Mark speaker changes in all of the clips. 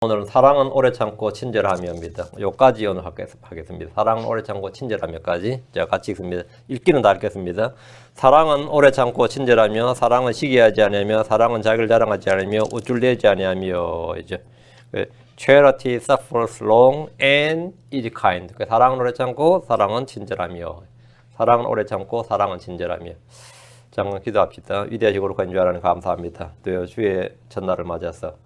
Speaker 1: 오늘은 사랑은 오래 참고 친절하며입니다. 요까지 오늘 하겠습니다. 사랑은 오래 참고 친절하며까지 제가 같이 읽습니다. 읽기는 다 읽겠습니다. 사랑은 오래 참고 친절하며, 사랑은 시기하지 아니하며, 사랑은 자기를 자랑하지 않으며, 우쭐대지 아니하며. 이제 charity suffers long and is kind. 사랑은 오래 참고, 사랑은 친절하며. 사랑은 오래 참고, 사랑은 친절하며. 잠깐 기도합시다. 위대하시고 거룩한 주 하나님 감사합니다. 또 주의 첫날을 맞아서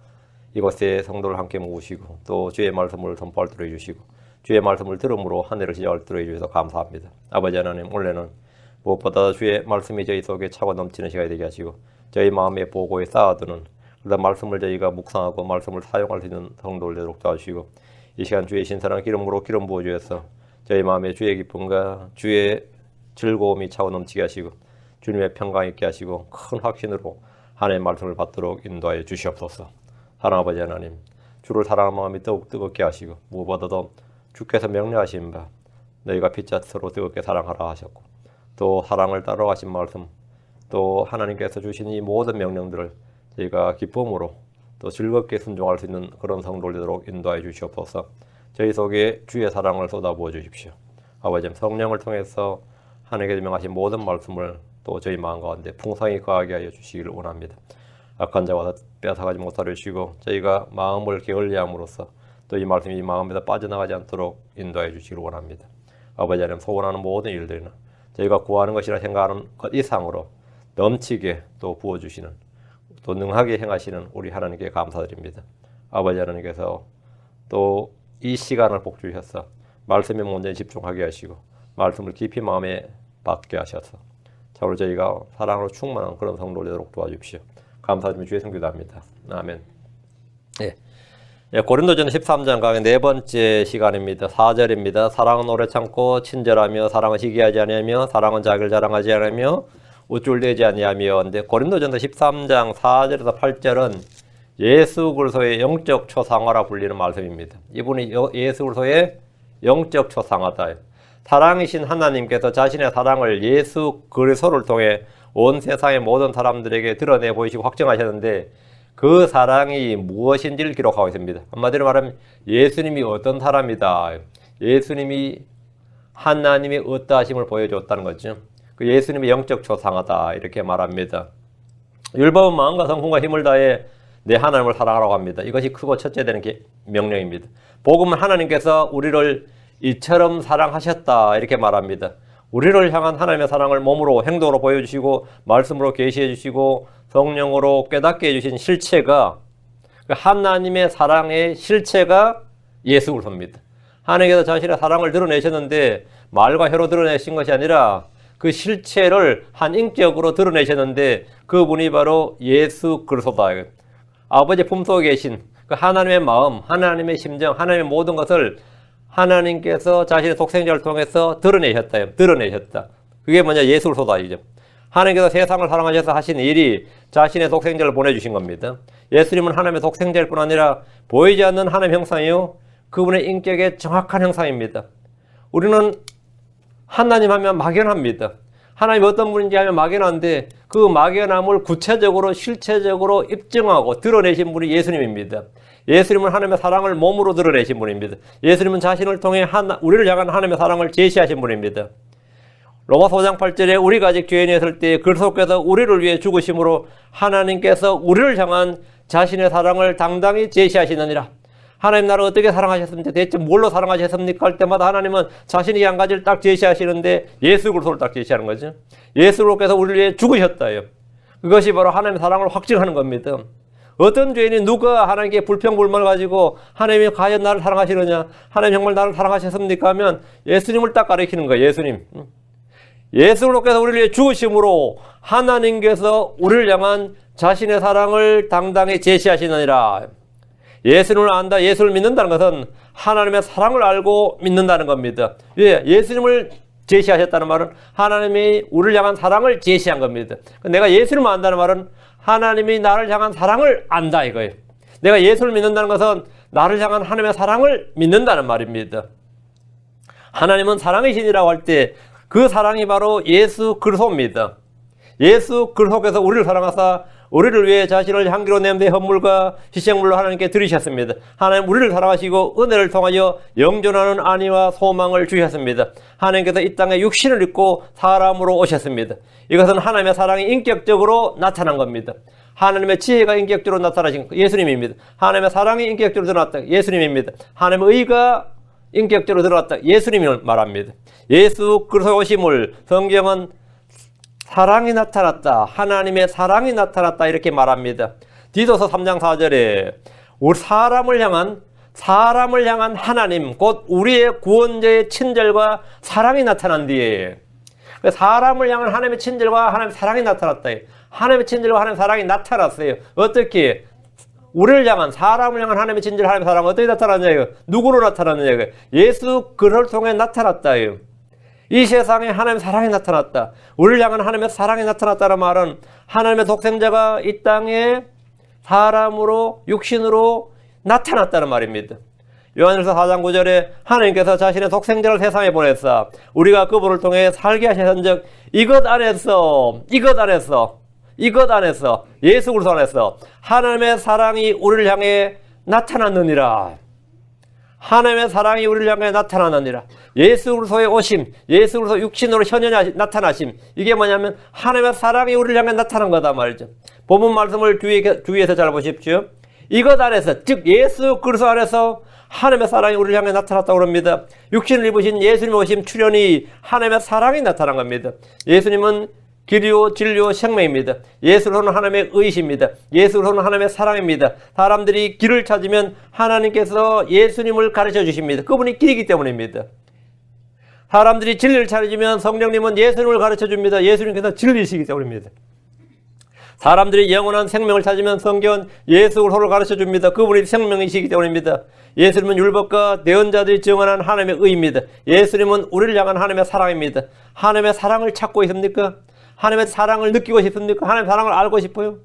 Speaker 1: 이곳에 성도를 함께 모으시고 또 주의 말씀을 선포할 수 있도록 해주시고 주의 말씀을 들음으로 한 해를 시작할 수 있도록 해주셔서 감사합니다. 아버지 하나님, 올해는 무엇보다 주의 말씀이 저희 속에 차고 넘치는 시간이 되게 하시고 저희 마음의 보고에 쌓아두는 그런 말씀을 저희가 묵상하고 말씀을 사용할 수 있는 성도를 되도록 도와주시고 이 시간 주의 신선한 기름으로 기름 부어주셔서 저희 마음에 주의 기쁨과 주의 즐거움이 차고 넘치게 하시고 주님의 평강 있게 하시고 큰 확신으로 하나님의 말씀을 받도록 인도하여 주시옵소서. 사랑 아버지 하나님, 주를 사랑하는 마음이 더욱 뜨겁게 하시고 무엇보다도 주께서 명령하신 바 너희가 피차 서로 뜨겁게 사랑하라 하셨고 또 사랑을 따라가신 말씀 또 하나님께서 주신 이 모든 명령들을 저희가 기쁨으로 또 즐겁게 순종할 수 있는 그런 성도를 되도록 인도하여 주시옵소서. 저희 속에 주의 사랑을 쏟아부어 주십시오. 아버지, 성령을 통해서 하나님께서 명하신 모든 말씀을 또 저희 마음 가운데 풍성히 거하게 하여 주시기를 원합니다. 악한 자와 빼앗아가지 못하려 주시고 저희가 마음을 게을리함으로써 또 이 말씀이 마음에서 빠져나가지 않도록 인도해 주시기를 원합니다. 아버지 하나님, 소원하는 모든 일들이나 저희가 구하는 것이라 생각하는 것 이상으로 넘치게 또 부어주시는 또 능하게 행하시는 우리 하나님께 감사드립니다. 아버지 하나님께서 또 이 시간을 복주셔서 말씀에 온전히 집중하게 하시고 말씀을 깊이 마음에 받게 하셔서 참으로 저희가 사랑으로 충만한 그런 성도를 되도록 도와주십시오. 감사드리며 주의 성기도합니다. 아멘. 고린도전 13장 강의 네 번째 시간입니다. 4절입니다. 사랑은 오래 참고 친절하며, 사랑은 시기하지 아니하며, 사랑은 자기를 자랑하지 않으며, 우쭐대지 아니하며. 근데 고린도전서 13장 4절에서 8절은 예수 그리스도의 영적 초상화라 불리는 말씀입니다. 이분이 예수 그리스도의 영적 초상화다. 사랑이신 하나님께서 자신의 사랑을 예수 그리스도를 통해 온 세상의 모든 사람들에게 드러내 보이시고 확정하셨는데 그 사랑이 무엇인지를 기록하고 있습니다. 한마디로 말하면 예수님이 어떤 사람이다. 예수님이 하나님의 어떠하심을 보여줬다는 거죠. 그 예수님의 영적 초상하다 이렇게 말합니다. 율법은 마음과 성품과 힘을 다해 내 하나님을 사랑하라고 합니다. 이것이 크고 첫째 되는 명령입니다. 복음은 하나님께서 우리를 이처럼 사랑하셨다 이렇게 말합니다. 우리를 향한 하나님의 사랑을 몸으로 행동으로 보여주시고 말씀으로 계시해 주시고 성령으로 깨닫게 해주신 실체가 하나님의 사랑의 실체가 예수 그리스도입니다. 하나님께서 자신의 사랑을 드러내셨는데 말과 혀로 드러내신 것이 아니라 그 실체를 한 인격으로 드러내셨는데 그분이 바로 예수 그리스도다. 아버지 품속에 계신 그 하나님의 마음, 하나님의 심정, 하나님의 모든 것을 하나님께서 자신의 독생자를 통해서 드러내셨다. 그게 뭐냐? 예수 그리스도다. 이죠. 하나님께서 세상을 사랑하셔서 하신 일이 자신의 독생자를 보내주신 겁니다. 예수님은 하나님의 독생자일 뿐 아니라 보이지 않는 하나님의 형상이요, 그분의 인격의 정확한 형상입니다. 우리는 하나님 하면 막연합니다. 하나님이 어떤 분인지 하면 막연한데 그 막연함을 구체적으로 실체적으로 입증하고 드러내신 분이 예수님입니다. 예수님은 하나님의 사랑을 몸으로 드러내신 분입니다. 예수님은 자신을 통해 우리를 향한 하나님의 사랑을 제시하신 분입니다. 로마서 5장 8절에 우리가 아직 죄인이었을 때 그리스도께서 우리를 위해 죽으심으로 하나님께서 우리를 향한 자신의 사랑을 당당히 제시하시느니라. 하나님 나를 어떻게 사랑하셨습니까? 대체 뭘로 사랑하셨습니까? 할 때마다 하나님은 자신이 한 가지를 딱 제시하시는데 예수 그리스도를 딱 제시하는 거죠. 예수 그리스도께서 우리를 위해 죽으셨다요. 그것이 바로 하나님의 사랑을 확증하는 겁니다. 어떤 죄인이 누가 하나님께 불평불만을 가지고 하나님이 과연 나를 사랑하시느냐, 하나님 정말 나를 사랑하셨습니까? 하면 예수님을 딱 가리키는 거예요. 예수 그리스도께서 우리를 위해 죽으심으로 하나님께서 우리를 향한 자신의 사랑을 당당히 제시하시느니라. 예수님을 안다, 예수를 믿는다는 것은 하나님의 사랑을 알고 믿는다는 겁니다. 예수님을 제시하셨다는 말은 하나님이 우리를 향한 사랑을 제시한 겁니다. 내가 예수님을 안다는 말은 하나님이 나를 향한 사랑을 안다 이거예요. 내가 예수를 믿는다는 것은 나를 향한 하나님의 사랑을 믿는다는 말입니다. 하나님은 사랑이신이라고 할 때 그 사랑이 바로 예수 그리스도입니다. 예수 그리스도께서 우리를 사랑하사 우리를 위해 자신을 향기로 냄새 헌물과 희생물로 하나님께 드리셨습니다. 하나님 우리를 사랑하시고 은혜를 통하여 영존하는 안위와 소망을 주셨습니다. 하나님께서 이 땅에 육신을 입고 사람으로 오셨습니다. 이것은 하나님의 사랑이 인격적으로 나타난 겁니다. 하나님의 지혜가 인격적으로 나타나신 예수님입니다. 하나님의 사랑이 인격적으로 드러났다. 예수님입니다. 하나님의 의가 인격적으로 드러났다. 예수님을 말합니다. 예수 그리스도의 오심을 성경은 사랑이 나타났다. 하나님의 사랑이 나타났다. 이렇게 말합니다. 디도서 3장 4절에 우리 사람을 향한 하나님 곧 우리의 구원자의 친절과 사랑이 나타난 뒤에 사람을 향한 하나님의 친절과 하나님의 사랑이 나타났다. 하나님의 친절과 하나님의 사랑이 나타났어요. 어떻게? 우리를 향한 사람을 향한 하나님의 친절, 하나님의 사랑은 어떻게 나타났냐고요? 누구로 나타났냐고요? 예수 그를 통해 나타났다요. 이 세상에 하나님의 사랑이 나타났다. 우리를 향한 하나님의 사랑이 나타났다는 말은 하나님의 독생자가 이 땅에 사람으로 육신으로 나타났다는 말입니다. 요한일서 4장 9절에 하나님께서 자신의 독생자를 세상에 보내사 우리가 그분을 통해 살게 하셨은즉 이것 안에서 예수 그리스도 안에서 하나님의 사랑이 우리를 향해 나타났느니라. 하나님의 사랑이 우리를 향해 나타나느니라. 예수 그리스도의 오심, 예수 그리스도 육신으로 현현히 나타나심. 이게 뭐냐면 하나님의 사랑이 우리를 향해 나타난 거다 말이죠. 본문 말씀을 주의해서 잘 보십시오. 이것 안에서, 즉 예수 그리스도 안에서 하나님의 사랑이 우리를 향해 나타났다고 합니다. 육신을 입으신 예수님의 오심 출현이 하나님의 사랑이 나타난 겁니다. 예수님은 길이요 진리요 생명입니다. 예수로는 하나님의 의이십니다. 예수로는 하나님의 사랑입니다. 사람들이 길을 찾으면 하나님께서 예수님을 가르쳐 주십니다. 그분이 길이기 때문입니다. 사람들이 진리를 찾으면 성령님은 예수님을 가르쳐 줍니다. 예수님께서 진리이시기 때문입니다. 사람들이 영원한 생명을 찾으면 성경은 예수 그리스도를 가르쳐 줍니다. 그분이 생명이시기 때문입니다. 예수님은 율법과 대언자들이 증언한 하나님의 의입니다. 예수님은 우리를 향한 하나님의 사랑입니다. 하나님의 사랑을 찾고 있습니까? 하나님의 사랑을 느끼고 싶습니까? 하나님의 사랑을 알고 싶어요?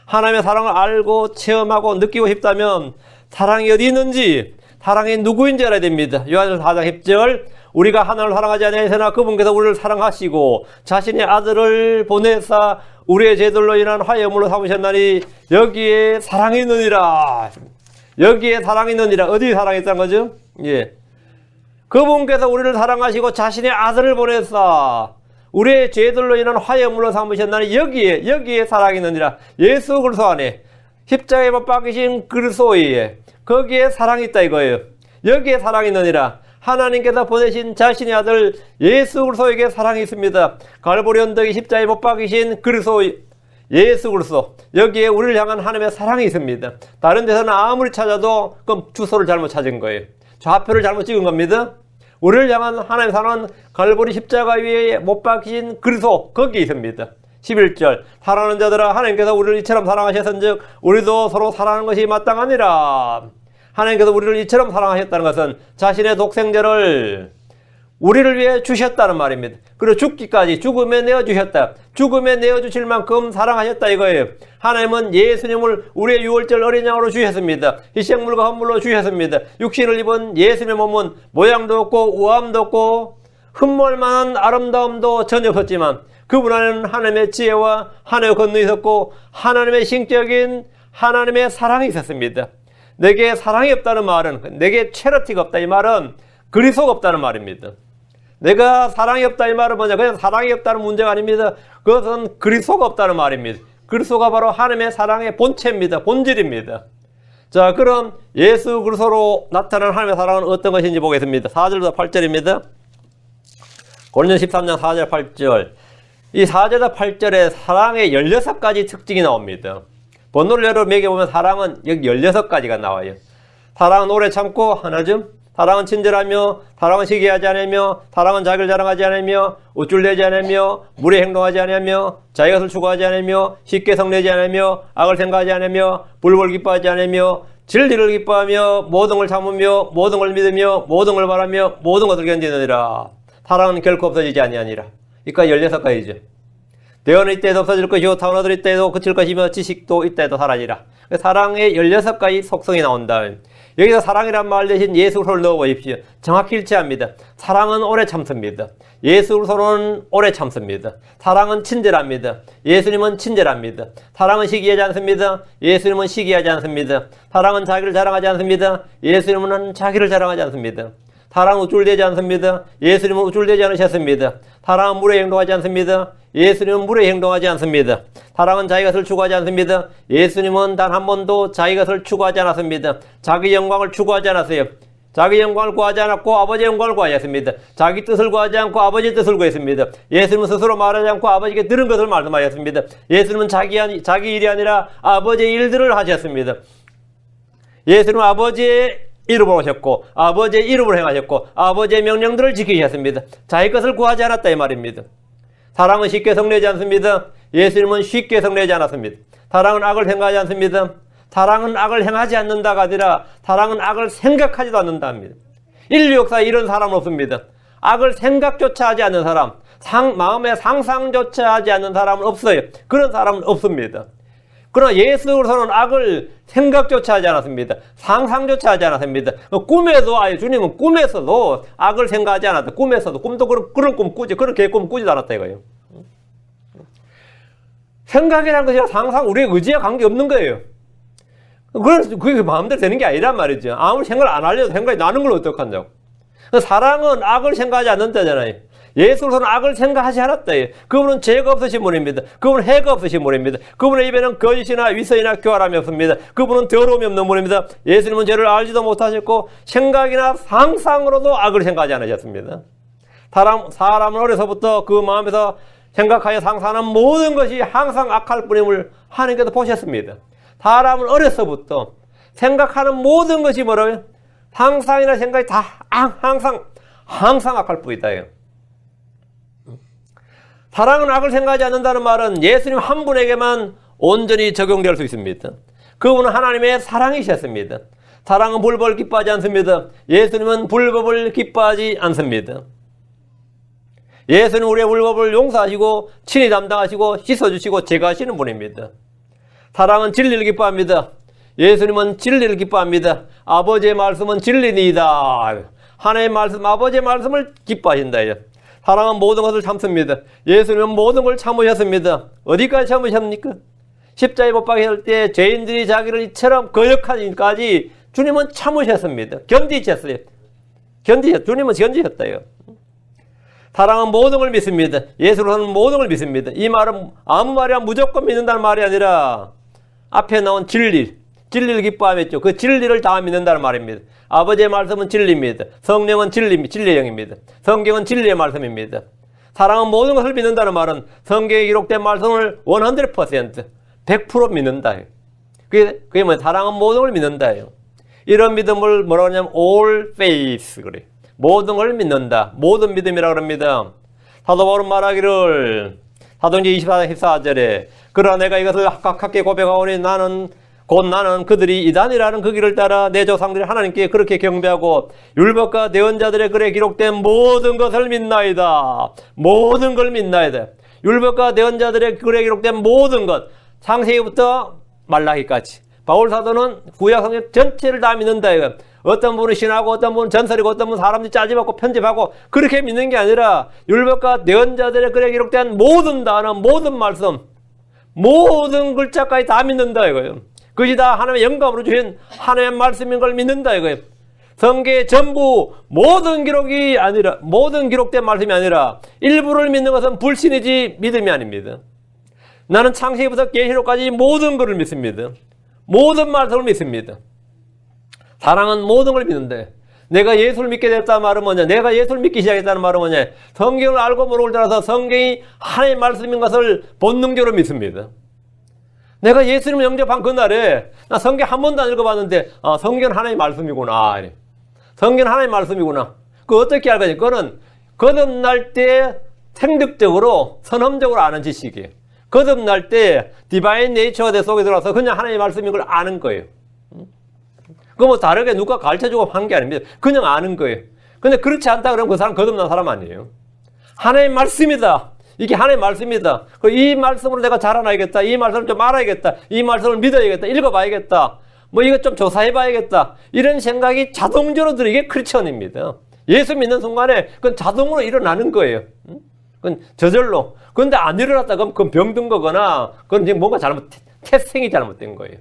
Speaker 1: 하나님의 사랑을 알고 체험하고 느끼고 싶다면 사랑이 어디 있는지, 사랑이 누구인지 알아야 됩니다. 요한일서 4장 10절 우리가 하나님을 사랑하지 아니하였으나 그분께서 우리를 사랑하시고 자신의 아들을 보내사 우리의 죄들로 인한 화해물로 삼으셨나니 여기에 사랑이 있느니라. 여기에 사랑이 있느니라. 어디 사랑이 있다는 거죠? 예. 그분께서 우리를 사랑하시고 자신의 아들을 보내사 우리의 죄들로 인한 화해물로 삼으셨나니 여기에 사랑이 있느니라. 예수 그리스도 안에 십자가에 못 박히신 그리스도에 거기에 사랑이 있다 이거예요. 여기에 사랑이 있느니라. 하나님께서 보내신 자신의 아들 예수 그리스도에게 사랑이 있습니다. 갈보리 언덕에 십자가에 못 박히신 그리스도 예수 그리스도 여기에 우리를 향한 하나님의 사랑이 있습니다. 다른 데서는 아무리 찾아도 그럼 주소를 잘못 찾은 거예요. 좌표를 잘못 찍은 겁니다. 우리를 향한 하나님의 사랑은 갈보리 십자가 위에 못 박히신 그리스도 거기에 있습니다. 11절 사랑하는 자들아 하나님께서 우리를 이처럼 사랑하셨은즉 우리도 서로 사랑하는 것이 마땅하니라. 하나님께서 우리를 이처럼 사랑하셨다는 것은 자신의 독생자를 우리를 위해 주셨다는 말입니다. 그리고 죽기까지 죽음에 내어주셨다. 죽음에 내어주실 만큼 사랑하셨다 이거예요. 하나님은 예수님을 우리의 유월절 어린 양으로 주셨습니다. 희생물과 헌물로 주셨습니다. 육신을 입은 예수님의 몸은 모양도 없고 우함도 없고 흠모할 만한 아름다움도 전혀 없었지만 그분 안에는 하나님의 지혜와 하나님의 권능이 있었고 하나님의 신격인 하나님의 사랑이 있었습니다. 내게 사랑이 없다는 말은 내게 체러티가 없다 이 말은 그리스도가 없다는 말입니다. 내가 사랑이 없다 이 말은 뭐냐? 그냥 사랑이 없다는 문제가 아닙니다. 그것은 그리스도가 없다는 말입니다. 그리스도가 바로 하나님의 사랑의 본체입니다. 본질입니다. 자, 그럼 예수 그리스도로 나타난 하나님의 사랑은 어떤 것인지 보겠습니다. 4절부터 8절입니다. 고린도서 13장 4절 8절. 이 4절과 8절에 사랑의 16가지 특징이 나옵니다. 번호를 여러 매겨보면 사랑은 여기 16가지가 나와요. 사랑은 오래 참고 하나쯤, 사랑은 친절하며, 사랑은 시기하지 않으며, 사랑은 자기를 자랑하지 않으며, 우쭐대지 않으며, 무례 행동하지 않으며, 자기 것을 추구하지 않으며, 쉽게 성내지 않으며, 악을 생각하지 않으며, 불법을 기뻐하지 않으며, 진리를 기뻐하며, 모든 걸 참으며, 모든 걸 믿으며, 모든 걸 바라며, 모든 것을 견디느니라. 사랑은 결코 없어지지 아니하니라. 그러니까 16가지죠. 대언은 이때에도 없어질 것이요 타원어들 이때에도 그칠 것이며 지식도 이때에도 사라지라. 사랑의 16가지 속성이 나온다. 여기서 사랑이란 말 대신 예수 그리스도를 넣어보십시오. 정확히 일치합니다. 사랑은 오래 참습니다. 예수 그리스도는 오래 참습니다. 사랑은 친절합니다. 예수님은 친절합니다. 사랑은 시기하지 않습니다. 예수님은 시기하지 않습니다. 사랑은 자기를 자랑하지 않습니다. 예수님은 자기를 자랑하지 않습니다. 사랑은 우쭐대지 않습니다. 예수님은 우쭐대지 않으셨습니다. 사랑은 물에 행동하지 않습니다. 예수님은 물에 행동하지 않습니다. 사랑은 자기 것을 추구하지 않습니다. 예수님은 단 한 번도 자기 것을 추구하지 않았습니다. 자기 영광을 추구하지 않았어요. 자기 영광을 구하지 않았고 아버지의 영광을 구하였습니다. 자기 뜻을 구하지 않고 아버지의 뜻을 구했습니다. 예수님은 스스로 말하지 않고 아버지께 들은 것을 말씀하셨습니다. 예수님은 자기 일이 아니라 아버지의 일들을 하셨습니다. 예수님은 아버지의 이름으로 오셨고 아버지의 이름으로 행하셨고 아버지의 명령들을 지키셨습니다. 자기 것을 구하지 않았다 이 말입니다. 사랑은 쉽게 성내지 않습니다. 예수님은 쉽게 성내지 않았습니다. 사랑은 악을 생각하지 않습니다. 사랑은 악을 행하지 않는다가 아니라 사랑은 악을 생각하지도 않는다 합니다. 인류 역사에 이런 사람은 없습니다. 악을 생각조차 하지 않는 사람, 마음의 상상조차 하지 않는 사람은 없어요. 그런 사람은 없습니다. 그러나 예수 그리스도는 악을 생각조차 하지 않았습니다. 상상조차 하지 않았습니다. 꿈에도 주님은 꿈에서도 악을 생각하지 않았다. 꿈에서도 꿈도 그런 꿈 꾸지 그런 개꿈 꾸지도 않았다 이거예요. 생각이라는 것이랑 상상 우리의 의지와 관계없는 거예요. 그게 마음대로 되는 게 아니란 말이죠. 아무리 생각을 안 하려도 생각이 나는 걸 어떡한다고. 사랑은 악을 생각하지 않는다잖아요. 예수로서는 악을 생각하지 않았다. 그분은 죄가 없으신 분입니다. 그분은 해가 없으신 분입니다. 그분의 입에는 거짓이나 위선이나 교활함이 없습니다. 그분은 더러움이 없는 분입니다. 예수님은 죄를 알지도 못하셨고 생각이나 상상으로도 악을 생각하지 않으셨습니다. 사람은 어려서부터 그 마음에서 생각하여 상상하는 모든 것이 항상 악할 뿐임을 하나님께서 보셨습니다. 사람은 어려서부터 생각하는 모든 것이 뭐라고요? 상상이나 생각이 다 항상 악할 뿐이다. 사랑은 악을 생각하지 않는다는 말은 예수님 한 분에게만 온전히 적용될 수 있습니다. 그분은 하나님의 사랑이셨습니다. 사랑은 불법을 기뻐하지 않습니다. 예수님은 불법을 기뻐하지 않습니다. 예수는 우리의 불법을 용서하시고 친히 담당하시고 씻어주시고 제거하시는 분입니다. 사랑은 진리를 기뻐합니다. 예수님은 진리를 기뻐합니다. 아버지의 말씀은 진리니이다. 하나님의 말씀, 아버지의 말씀을 기뻐하신다. 사랑은 모든 것을 참습니다. 예수님은 모든 걸 참으셨습니다. 어디까지 참으셨습니까? 십자가에 못 박혔을 때 죄인들이 자기를 이처럼 거역하기까지 주님은 참으셨습니다. 견디셨어요. 주님은 견디셨다요. 사랑은 모든 걸 믿습니다. 예수로서는 모든 걸 믿습니다. 이 말은 아무 말이야 무조건 믿는다는 말이 아니라 앞에 나온 진리를 기뻐하겠죠. 그 진리를 다 믿는다는 말입니다. 아버지의 말씀은 진리입니다. 성령은 진리의 영입니다. 성경은 진리의 말씀입니다. 사랑은 모든 것을 믿는다는 말은 성경에 기록된 말씀을 100% 믿는다. 그게 뭐예요? 사랑은 모든 걸 믿는다예요. 이런 믿음을 뭐라고 하냐면 all faith 그래요. 모든 걸 믿는다. 모든 믿음이라고 합니다. 사도 바울은 말하기를 사도행전 24장 14절에 그러나 내가 이것을 각하게 고백하오니 나는 그들이 이단이라는 그 길을 따라 내 조상들이 하나님께 그렇게 경배하고 율법과 대언자들의 글에 기록된 모든 것을 믿나이다. 모든 걸 믿나이다. 율법과 대언자들의 글에 기록된 모든 것, 창세기부터 말라기까지. 바울 사도는 구약 성경 전체를 다 믿는다. 이거. 어떤 분은 신하고 어떤 분은 전설이고 어떤 분은 사람들이 짜집었고 편집하고 그렇게 믿는 게 아니라 율법과 대언자들의 글에 기록된 모든 단어, 모든 말씀, 모든 글자까지 다 믿는다 이거예요. 그것이 다 하나님의 영감으로 주신 하나님의 말씀인 걸 믿는다 이거예요. 성경의 전부 모든 기록된 말씀이 아니라 일부를 믿는 것은 불신이지 믿음이 아닙니다. 나는 창세기부터 계시록까지 모든 것을 믿습니다. 모든 말씀을 믿습니다. 사랑은 모든 걸 믿는데 내가 예수를 믿게 됐다는 말은 뭐냐? 내가 예수를 믿기 시작했다는 말은 뭐냐? 성경을 알고 모르고 따라서 성경이 하나님의 말씀인 것을 본능적으로 믿습니다. 내가 예수님을 영접한 그날에 나 성경 한 번도 안 읽어봤는데 성경은 하나님의 말씀이구나. 성경은 하나님의 말씀이구나. 그거 어떻게 알거든요? 그거는 거듭날 때 생득적으로 선험적으로 아는 지식이에요. 거듭날 때 디바인 네이처가 내 속에 들어와서 그냥 하나님의 말씀인 걸 아는 거예요. 그거 뭐 다르게 누가 가르쳐주고 한 게 아닙니다. 그냥 아는 거예요. 근데 그렇지 않다 그러면 그 사람 거듭난 사람 아니에요. 하나님의 말씀이다. 이게 하나님의 말씀이다. 이 말씀으로 내가 자라나야겠다. 이 말씀을 좀 알아야겠다. 이 말씀을 믿어야겠다. 읽어봐야겠다. 뭐 이것 좀 조사해봐야겠다. 이런 생각이 자동적으로 들어. 이게 크리스천입니다. 예수 믿는 순간에 그건 자동으로 일어나는 거예요. 그건 저절로. 그런데 안 일어났다 그러면 그건 병든 거거나 그건 이제 뭔가 태생이 잘못된 거예요.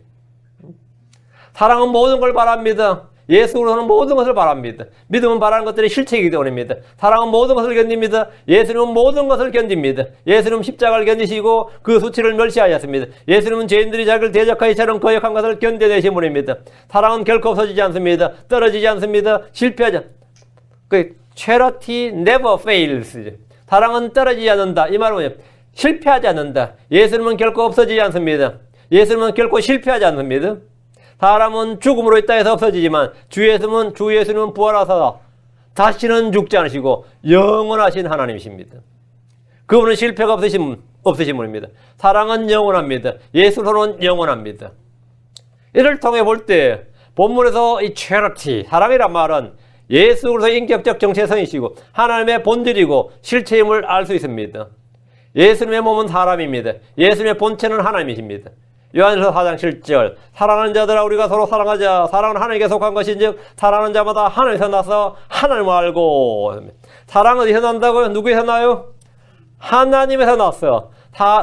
Speaker 1: 사랑은 모든 걸 바랍니다. 예수로서는 모든 것을 바랍니다. 믿음은 바라는 것들이 실체이기 때문입니다. 사랑은 모든 것을 견딥니다. 예수님은 모든 것을 견딥니다. 예수님은 십자가를 견디시고 그 수치를 멸시하였습니다. 예수님은 죄인들이 자기를 대적하기처럼 거역한 것을 견뎌내신 분입니다. 사랑은 결코 없어지지 않습니다. 떨어지지 않습니다. 실패하지 않습니다. 그 charity never fails. 사랑은 떨어지지 않는다. 이 말은 뭐예요? 실패하지 않는다. 예수님은 결코 없어지지 않습니다. 예수님은 결코 실패하지 않습니다. 사람은 죽음으로 있다 해서 없어지지만 주 예수님은 부활하사 다시는 죽지 않으시고 영원하신 하나님이십니다. 그분은 실패가 없으신 분입니다. 사랑은 영원합니다. 예수로는 영원합니다. 이를 통해 볼 때 본문에서 이 charity, 사랑이란 말은 예수로서 인격적 정체성이시고 하나님의 본질이고 실체임을 알 수 있습니다. 예수님의 몸은 사람입니다. 예수님의 본체는 하나님이십니다. 요한일서 4장 7절 사랑하는 자들아 우리가 서로 사랑하자. 사랑은 하나님께 속한 것인즉 사랑하는 자마다 하나님에서 나서 하나님을 알고. 사랑은 어디서 난다고요? 누구에서 나요? 하나님에서 났어요.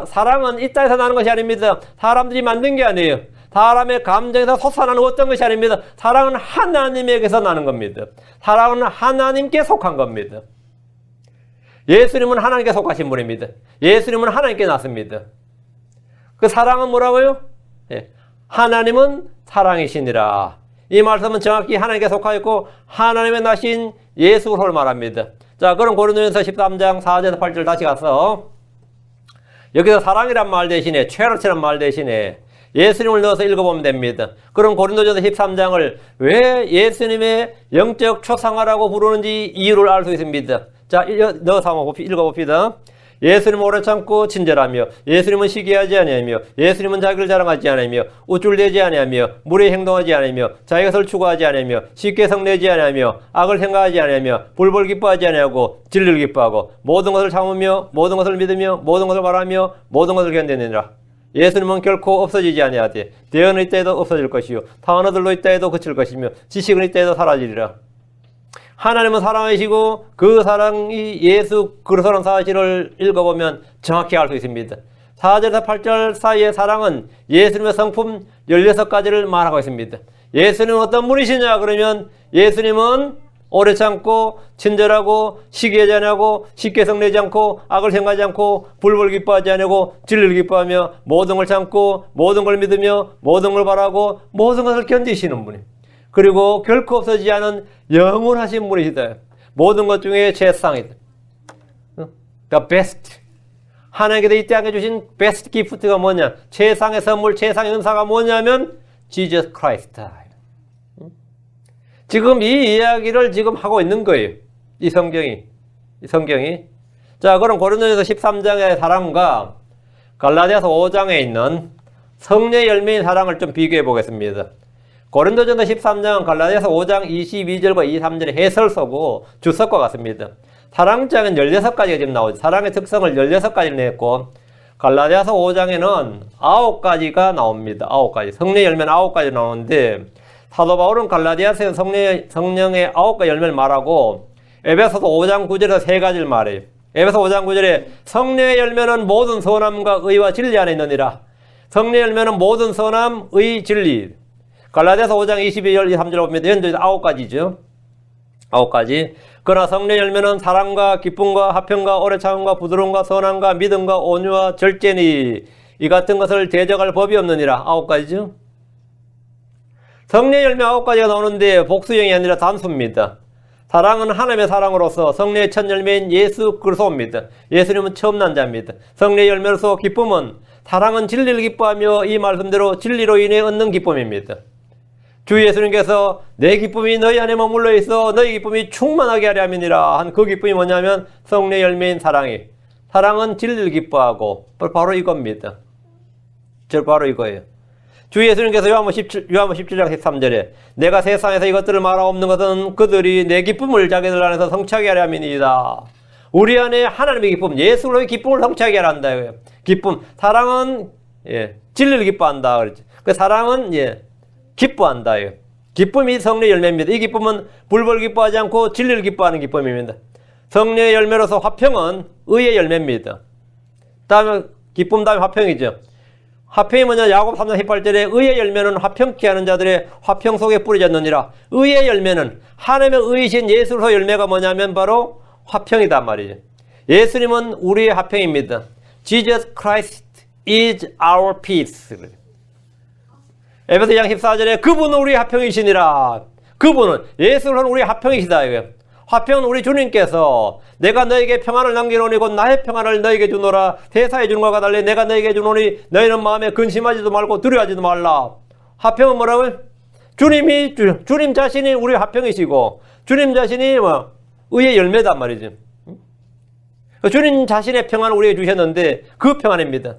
Speaker 1: 사랑은 이 땅에서 나는 것이 아닙니다. 사람들이 만든 게 아니에요. 사람의 감정에서 솟아나는 어떤 것이 아닙니다. 사랑은 하나님에게서 나는 겁니다. 사랑은 하나님께 속한 겁니다. 예수님은 하나님께 속하신 분입니다. 예수님은 하나님께 났습니다. 그 사랑은 뭐라고요? 하나님은 사랑이시니라. 이 말씀은 정확히 하나님께 속하였고 하나님의 나신 예수를 말합니다. 자, 그럼 고린도전서 13장 4절에서 8절 다시 가서 여기서 사랑이란 말 대신에 charity란 말 대신에 예수님을 넣어서 읽어보면 됩니다. 그럼 고린도전서 13장을 왜 예수님의 영적 초상화라고 부르는지 이유를 알 수 있습니다. 자, 넣어서 한번 읽어봅시다. 예수님은 오래 참고 친절하며 예수님은 시기하지 아니하며 예수님은 자기를 자랑하지 아니하며 우쭐대지 아니하며 무례히 행동하지 아니하며 자기 것을 추구하지 아니하며 쉽게 성내지 아니하며 악을 생각하지 아니하며 불벌 기뻐하지 아니하고 진리를 기뻐하고 모든 것을 참으며 모든 것을 믿으며 모든 것을 바라며 모든 것을 견디느니라. 예수님은 결코 없어지지 아니하되 대언은 있다 해도 없어질 것이요 타언어들로 있다 해도 그칠 것이며 지식은 있다 해도 사라지리라. 하나님은 사랑이시고 그 사랑이 예수 그리스도라는 사실을 읽어보면 정확히 알 수 있습니다. 4절에서 8절 사이의 사랑은 예수님의 성품 16가지를 말하고 있습니다. 예수님은 어떤 분이시냐 그러면 예수님은 오래 참고 친절하고 시기하지 않고 쉽게 성내지 않고 악을 생각하지 않고 불벌 기뻐하지 않고 진리를 기뻐하며 모든 걸 참고 모든 걸 믿으며 모든 걸 바라고 모든 것을 견디시는 분입니다. 그리고 결코 없어지지 않은 영원하신 분이시다. 모든 것 중에 최상이다. 그러니까 베스트. 하나님께서 이 땅에 주신 베스트 기프트가 뭐냐? 최상의 선물, 최상의 은사가 뭐냐면 Jesus Christ. 지금 이 이야기를 지금 하고 있는 거예요. 이 성경이. 자, 그럼 고린도전서 13장의 사랑과 갈라디아서 5장에 있는 성령의 열매인 사랑을 좀 비교해 보겠습니다. 고린도전서 13장은 갈라디아서 5장 22절과 23절의 해설서고 주석과 같습니다. 사랑장은 16가지가 지금 나오죠. 사랑의 특성을 16가지를 냈고 갈라디아서 5장에는 9가지가 나옵니다. 9가지. 성령의 열매는 9가지 나오는데 사도 바울은 갈라디아서에 성령의 9가지 열매를 말하고 에베소서 5장 9절에서 3가지를 말해요. 에베소 5장 9절에 성령의 열매는 모든 선함과 의와 진리 안에 있느니라. 성령의 열매는 모든 선함, 의, 진리. 갈라디아서 5장 22절, 23절 보면 연전에서 9가지죠. 9가지. 그러나 성령의 열매는 사랑과 기쁨과 화평과 오래 참음과 부드러움과 선함과 믿음과 온유와 절제니 이 같은 것을 대적할 법이 없느니라. 9가지죠. 성령의 열매 9가지가 나오는데 복수형이 아니라 단수입니다. 사랑은 하나님의 사랑으로서 성령의 첫 열매인 예수 그리스도입니다. 예수님은 처음 난 자입니다. 성령의 열매로서 기쁨은 사랑은 진리를 기뻐하며 이 말씀대로 진리로 인해 얻는 기쁨입니다. 주 예수님께서 내 기쁨이 너희 안에 머물러 있어 너희 기쁨이 충만하게 하려 함이니라 한 그 기쁨이 뭐냐면 성령의 열매인 사랑이. 사랑은 진리를 기뻐하고 바로 이겁니다. 바로 이거예요. 주 예수님께서 요한복음 17장 13절에 내가 세상에서 이것들을 말하옵는 것은 그들이 내 기쁨을 자기들 안에서 성취하게 하려 함이니이다. 우리 안에 하나님의 기쁨, 예수로의 기쁨을 성취하게 하려 한다. 기쁨, 사랑은 진리를 기뻐한다. 그랬죠. 그 사랑은 기뻐한다. 기쁨이 성령의 열매입니다. 이 기쁨은 불벌 기뻐하지 않고 진리를 기뻐하는 기쁨입니다. 성령의 열매로서 화평은 의의 열매입니다. 다음에 기쁨 다음에 화평이죠. 화평이 뭐냐? 야고보 3장 18절에 의의 열매는 화평케 하는 자들의 화평 속에 뿌려졌느니라. 의의 열매는 하나님의 의이신 예수로서 열매가 뭐냐면 바로 화평이단 말이죠. 예수님은 우리의 화평입니다. Jesus Christ is our peace. 에베소 2장 14절에 그분은 우리의 화평이시니라. 그분은 예수는 우리의 화평이시다. 화평은 우리 주님께서 내가 너에게 평안을 남기노니 곧 나의 평안을 너에게 주노라. 세상에 주는 것과 달리 내가 너에게 주노니 너희는 마음에 근심하지도 말고 두려워하지도 말라. 화평은 뭐라고요? 주님 자신이 우리의 화평이시고 주님 자신이 의의 열매단 말이죠. 주님 자신의 평안을 우리에게 주셨는데 그 평안입니다.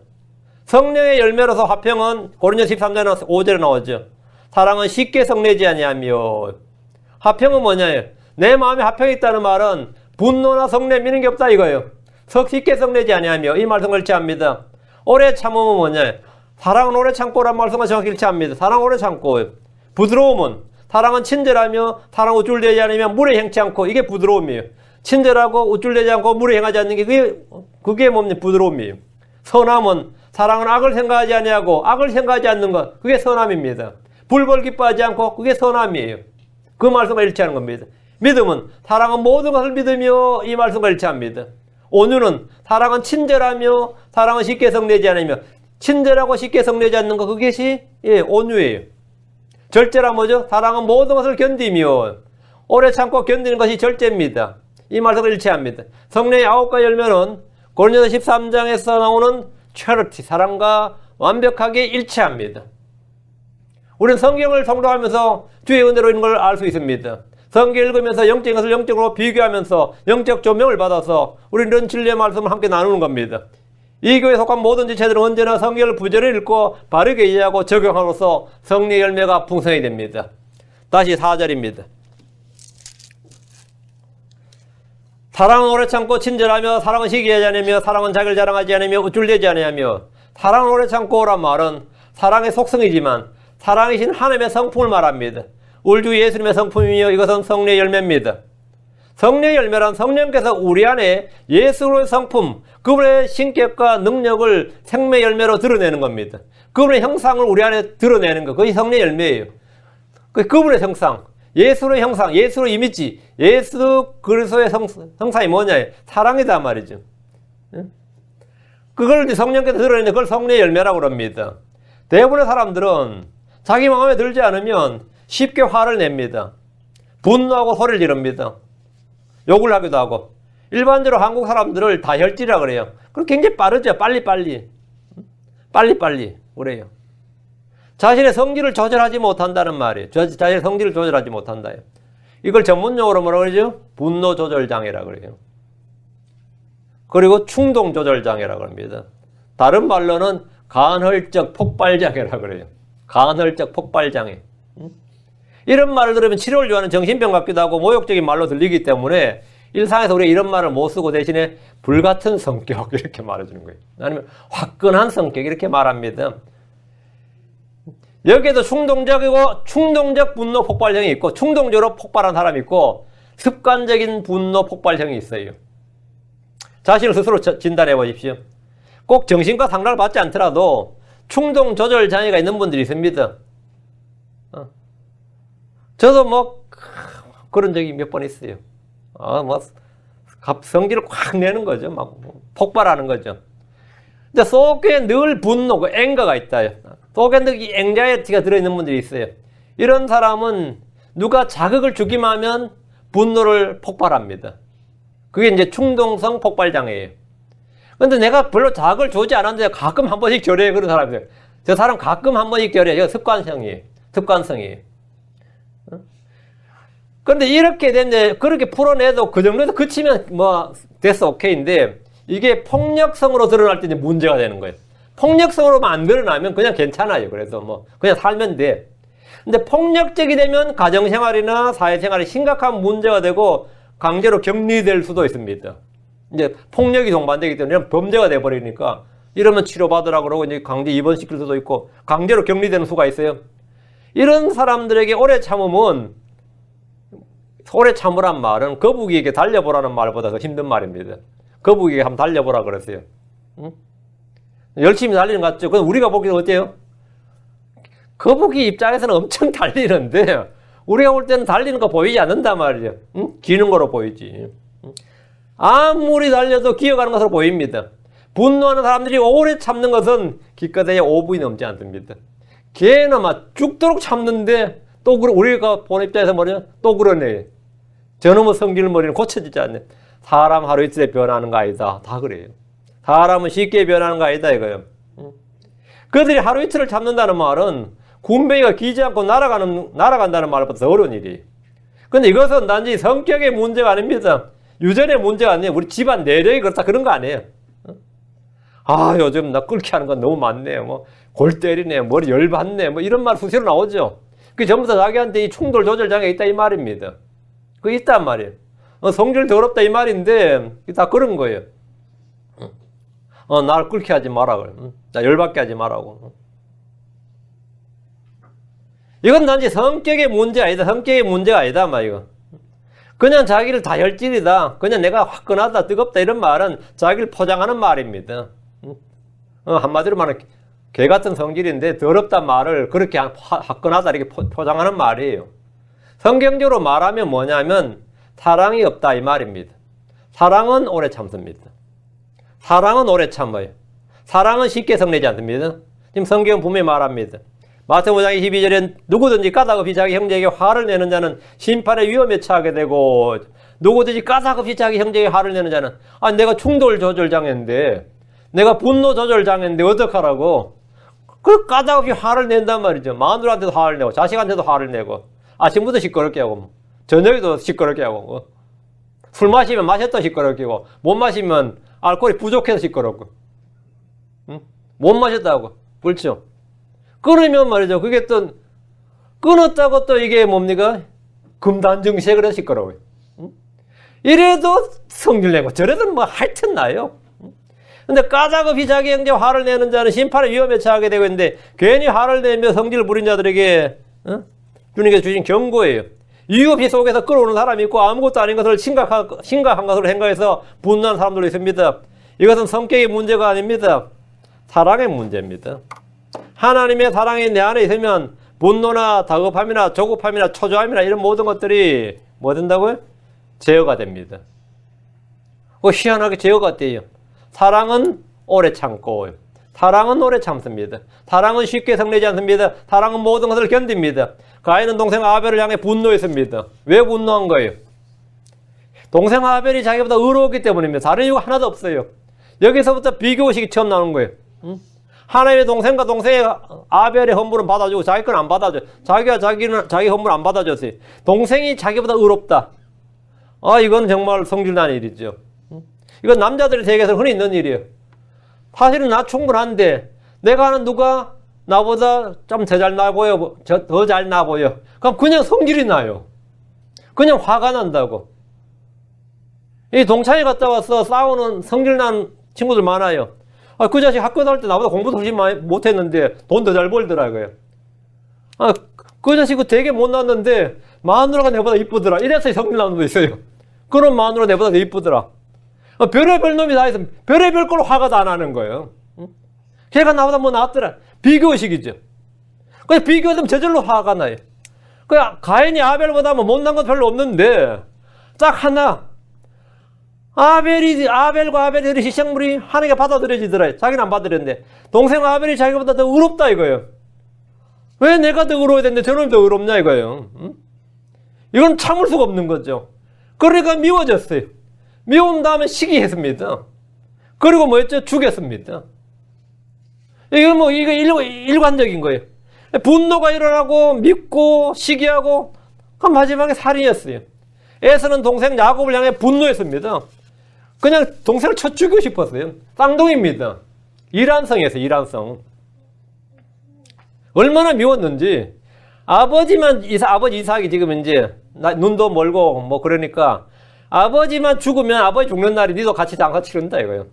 Speaker 1: 성령의 열매로서 화평은 고린도서 13장 5절에 나오죠. 사랑은 쉽게 성내지 아니하며. 화평은 뭐냐요? 내 마음에 화평이 있다는 말은 분노나 성내 미는 게 없다 이거예요. 쉽게 성내지 아니하며. 이 말씀 일치합니다. 오래 참음은 뭐냐? 사랑은 오래 참고란 말씀과 정확히 일치합니다. 사랑은 오래 참고. 부드러움은 사랑은 친절하며 사랑은 우쭐대지 않으며 물에 행치 않고. 이게 부드러움이에요. 친절하고 우쭐대지 않고 물에 행하지 않는 게 그게 뭡니까? 부드러움이에요. 선함은 사랑은 악을 생각하지 아니하고 악을 생각하지 않는 것, 그게 선함입니다. 불벌 기뻐하지 않고 그게 선함이에요. 그 말씀과 일치하는 겁니다. 믿음은 사랑은 모든 것을 믿으며 이 말씀과 일치합니다. 온유는 사랑은 친절하며 사랑은 쉽게 성내지 않으며. 친절하고 쉽게 성내지 않는 것, 그것이 온유예요. 절제란 뭐죠? 사랑은 모든 것을 견디며. 오래 참고 견디는 것이 절제입니다. 이 말씀과 일치합니다. 성령의 9가지 열매는 고린도서 13장에서 나오는 charity, 사랑과 완벽하게 일치합니다. 우리는 성경을 성독하면서 주의 은혜로 있는 걸 알 수 있습니다. 성경 읽으면서 영적인 것을 영적으로 비교하면서 영적 조명을 받아서 우리는 이런 진리의 말씀을 함께 나누는 겁니다. 이 교회에 속한 모든 지체들은 언제나 성경을 부지런히 읽고 바르게 이해하고 적용함으로써 성령의 열매가 풍성히 됩니다. 다시 4절입니다. 사랑은 오래 참고 친절하며 사랑은 시기하지 않으며 사랑은 자기를 자랑하지 않으며 우쭐대지 아니하며. 사랑은 오래 참고란 말은 사랑의 속성이지만 사랑이신 하나님의 성품을 말합니다. 우리 주 예수님의 성품이며 이것은 성령의 열매입니다. 성령의 열매란 성령께서 우리 안에 예수의 성품, 그분의 신격과 능력을 생명의 열매로 드러내는 겁니다. 그분의 형상을 우리 안에 드러내는 것, 그것이 성령의 열매예요. 그분의 형상, 예수의 형상, 예수의 이미지, 예수 그리스도의 형상이 뭐냐? 사랑이다 말이죠. 그걸 성령께서 드러내는데 그걸 성령의 열매라고 합니다. 대부분의 사람들은 자기 마음에 들지 않으면 쉽게 화를 냅니다. 분노하고 소리를 지릅니다. 욕을 하기도 하고. 일반적으로 한국 사람들을 다혈질이라고 그래요. 그럼 굉장히 빠르죠. 빨리빨리 그래요. 자신의 성질을 조절하지 못한다는 말이에요. 자신의 성질을 조절하지 못한다. 이걸 전문용어로 뭐라고 그러죠? 분노 조절 장애라고 그래요. 그리고 충동 조절 장애라고 합니다. 다른 말로는 간헐적 폭발 장애라고 그래요. 간헐적 폭발 장애. 이런 말을 들으면 치료를 좋아하는 정신병 같기도 하고 모욕적인 말로 들리기 때문에 일상에서 우리가 이런 말을 못 쓰고 대신에 불같은 성격 이렇게 말해주는 거예요. 아니면 화끈한 성격 이렇게 말합니다. 여기에도 충동적 분노 폭발형이 있고 충동적으로 폭발한 사람이 있고 습관적인 분노 폭발형이 있어요. 자신을 스스로 진단해 보십시오. 꼭 정신과 상담을 받지 않더라도 충동 조절 장애가 있는 분들이 있습니다. 저도 그런 적이 몇 번 있어요. 성질을 확 내는 거죠. 폭발하는 거죠. 근데 속에 늘 분노, 앵거가 있다. 속에 늘 이 앵자이티가 들어있는 분들이 있어요. 이런 사람은 누가 자극을 주기만 하면 분노를 폭발합니다. 그게 이제 충동성 폭발장애예요. 근데 내가 별로 자극을 주지 않았는데 가끔 한 번씩 결해요. 그런 사람들. 저 사람 가끔 한 번씩 결해요. 이거 습관성이에요. 근데 이렇게 됐는데 그렇게 풀어내도 그 정도에서 그치면 됐어, 오케이인데 이게 폭력성으로 드러날 때 이제 문제가 되는 거예요. 폭력성으로만 안 드러나면 그냥 괜찮아요. 그래서 그냥 살면 돼. 근데 폭력적이 되면 가정생활이나 사회생활에 심각한 문제가 되고 강제로 격리될 수도 있습니다. 이제 폭력이 동반되기 때문에 범죄가 돼버리니까 이러면 치료받으라고 그러고 이제 강제 입원시킬 수도 있고 강제로 격리되는 수가 있어요. 이런 사람들에게 오래 참으면, 오래 참으란 말은 거북이에게 달려보라는 말보다 더 힘든 말입니다. 거북이에게 한번 달려보라 그랬어요. 응? 열심히 달리는 것 같죠? 그럼 우리가 보기엔 어때요? 거북이 입장에서는 엄청 달리는데 우리가 볼 때는 달리는 거 보이지 않는단 말이죠. 응? 기는 거로 보이지. 아무리 달려도 기어가는 것으로 보입니다. 분노하는 사람들이 오래 참는 것은 기껏해야 5분이 넘지 않습니다. 걔는 막 죽도록 참는데 또 우리가 보는 입장에서 뭐냐? 또 그러네. 저놈의 성질머리는 고쳐지지 않네. 사람 하루 이틀에 변하는 거 아니다. 다 그래요. 사람은 쉽게 변하는 거 아니다 이거예요. 그들이 하루 이틀을 참는다는 말은 군뱅이가 기지 않고 날아간다는 말보다 더 어려운 일이에요. 근데 이것은 단지 성격의 문제가 아닙니다. 유전의 문제가 아니에요. 우리 집안 내력이 그렇다 그런 거 아니에요. 아, 요즘 나 끓게 하는 건 너무 많네. 뭐 골 때리네. 머리 열받네. 뭐 이런 말 수시로 나오죠. 그게 전부 다 자기한테 이 충돌 조절 장애 있다 이 말입니다. 그게 있단 말이에요. 성질 더럽다 이 말인데 다 그런 거예요. 나를 끓게 하지 마라 그래. 나 열받게 하지 말라고. 이건 단지 성격의 문제 아니다. 성격의 문제가 아니다 말이야. 그냥 자기를 다혈질이다. 그냥 내가 화끈하다, 뜨겁다 이런 말은 자기를 포장하는 말입니다. 한마디로 말하면 개 같은 성질인데 더럽단 말을 그렇게 화끈하다 이렇게 포장하는 말이에요. 성경적으로 말하면 뭐냐면 사랑이 없다 이 말입니다. 사랑은 오래 참습니다. 사랑은 오래 참아요. 사랑은 쉽게 성내지 않습니다. 지금 성경은 분명히 말합니다. 마태복음 5장 22절에 누구든지 까닭없이 자기 형제에게 화를 내는 자는 심판의 위험에 처하게 되고 누구든지 까닭없이 자기 형제에게 화를 내는 자는 내가 충돌 조절 장애인데 내가 분노 조절 장애인데 어떡하라고 그 까닭없이 화를 낸단 말이죠. 마누라한테도 화를 내고 자식한테도 화를 내고 아침부터 시끄럽게 하고 저녁에도 시끄럽게 하고 술 마시면 마셨다 시끄럽게 하고 못 마시면 알코올이 부족해서 시끄럽고 못 마셨다고 그렇죠. 끊으면 말이죠. 그게 또 끊었다고 또 이게 뭡니까? 금단증시에 그래서 시끄러워요. 이래도 성질내고 저래도 뭐 하여튼 나요. 근데 까닭없이 자기 형제 화를 내는 자는 심판의 위험에 처하게 되고 있는데 괜히 화를 내며 성질을 부린 자들에게 주님께서 주신 경고예요. 이유 없이 속에서 끌어오는 사람이 있고 아무것도 아닌 것을 심각한 것으로 생각해서 분노하는 사람들도 있습니다. 이것은 성격의 문제가 아닙니다. 사랑의 문제입니다. 하나님의 사랑이 내 안에 있으면 분노나 다급함이나 조급함이나 초조함이나 이런 모든 것들이 뭐 된다고요? 제어가 됩니다. 희한하게 제어가 돼요. 사랑은 오래 참고 사랑은 오래 참습니다. 사랑은 쉽게 성내지 않습니다. 사랑은 모든 것을 견딥니다. 가인은 동생 아벨을 향해 분노했습니다. 왜 분노한 거예요? 동생 아벨이 자기보다 의로웠기 때문입니다. 다른 이유가 하나도 없어요. 여기서부터 비교의식이 처음 나오는 거예요. 하나님의 동생과 동생의 아벨의 헌물은 받아주고 자기 건 안 받아줘. 자기는 자기 헌물 안 받아줬어요. 동생이 자기보다 의롭다. 이건 정말 성질난 일이죠. 이건 남자들의 세계에서 흔히 있는 일이에요. 사실은 나 충분한데 내가 아는 누가 나보다 좀 더 잘 나 보여, 더 잘 나 보여. 그럼 그냥 성질이 나요. 그냥 화가 난다고. 이 동창회 갔다 와서 싸우는 성질난 친구들 많아요. 그 자식 학교 다닐 때 나보다 공부도 훨씬 많이 못했는데 돈 더 잘 벌더라고요. 그 자식은 되게 못났는데 마누라가 내보다 이쁘더라. 이래서 성질나는 놈도 있어요. 그런 마누라 내보다 더 이쁘더라. 별의별 놈이 다 있으면 별의별 걸로 화가 다 나는 거예요. 걔가 나보다 뭐 낫더라. 비교의식이죠. 그래서 비교하면 저절로 화가 나요. 가인이 아벨보다 뭐 못난 건 별로 없는데 딱 하나 아벨과 아벨의 희생물이 하나님께 받아들여지더라. 자기는 안 받아들였는데 동생 아벨이 자기보다 더 의롭다 이거예요. 왜 내가 더 의로워야 되는데 저놈이 더 의롭냐 이거예요. 이건 참을 수가 없는 거죠. 그러니까 미워졌어요. 미운 다음에 시기했습니다. 그리고 뭐 했죠? 죽였습니다. 이거 뭐 이거 일관적인 거예요. 분노가 일어나고 믿고 시기하고 그럼 마지막에 살인이었어요. 에서는 동생 야곱을 향해 분노했습니다. 그냥 동생을 쳐 죽이고 싶었어요. 쌍둥이입니다. 이란성이었어요. 이란성. 얼마나 미웠는지 아버지 이삭이 지금 이제 눈도 멀고 뭐 그러니까 아버지만 죽으면 아버지 죽는 날이 니도 같이 장사 치른다 이거예요.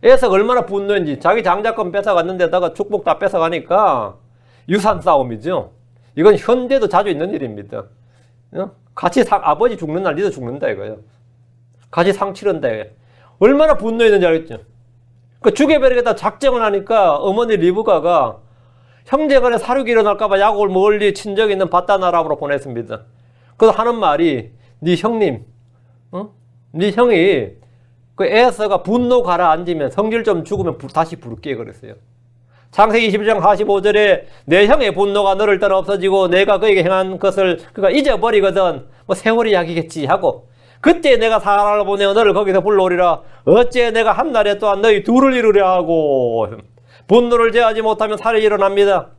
Speaker 1: 에서가 얼마나 분노했는지 자기 장자권 뺏어갔는데다가 축복 다 뺏어가니까 유산 싸움이죠. 이건 현대도 자주 있는 일입니다. 같이 아버지 죽는 날 니도 죽는다 이거예요. 같이 상 치른다 이거예요. 얼마나 분노했는지 알겠죠. 그 죽여버리겠다 작정을 하니까 어머니 리브가가 형제간에 사륙이 일어날까봐 야곱을 멀리 친정에 있는 바다나람으로 보냈습니다. 그래서 하는 말이 네 형님, 네 형이 그 에서가 분노 가라앉으면 성질 좀 죽으면 다시 부를게 그랬어요. 창세기 21장 45절에 내 형의 분노가 너를 따라 없어지고 내가 그에게 행한 것을 그가 잊어버리거든 뭐 세월이 약이겠지 하고 그때 내가 사람을 보내어 너를 거기서 불러오리라 어째 내가 한날에 또한 너희 둘을 이루려 하고 분노를 제하지 못하면 살이 일어납니다.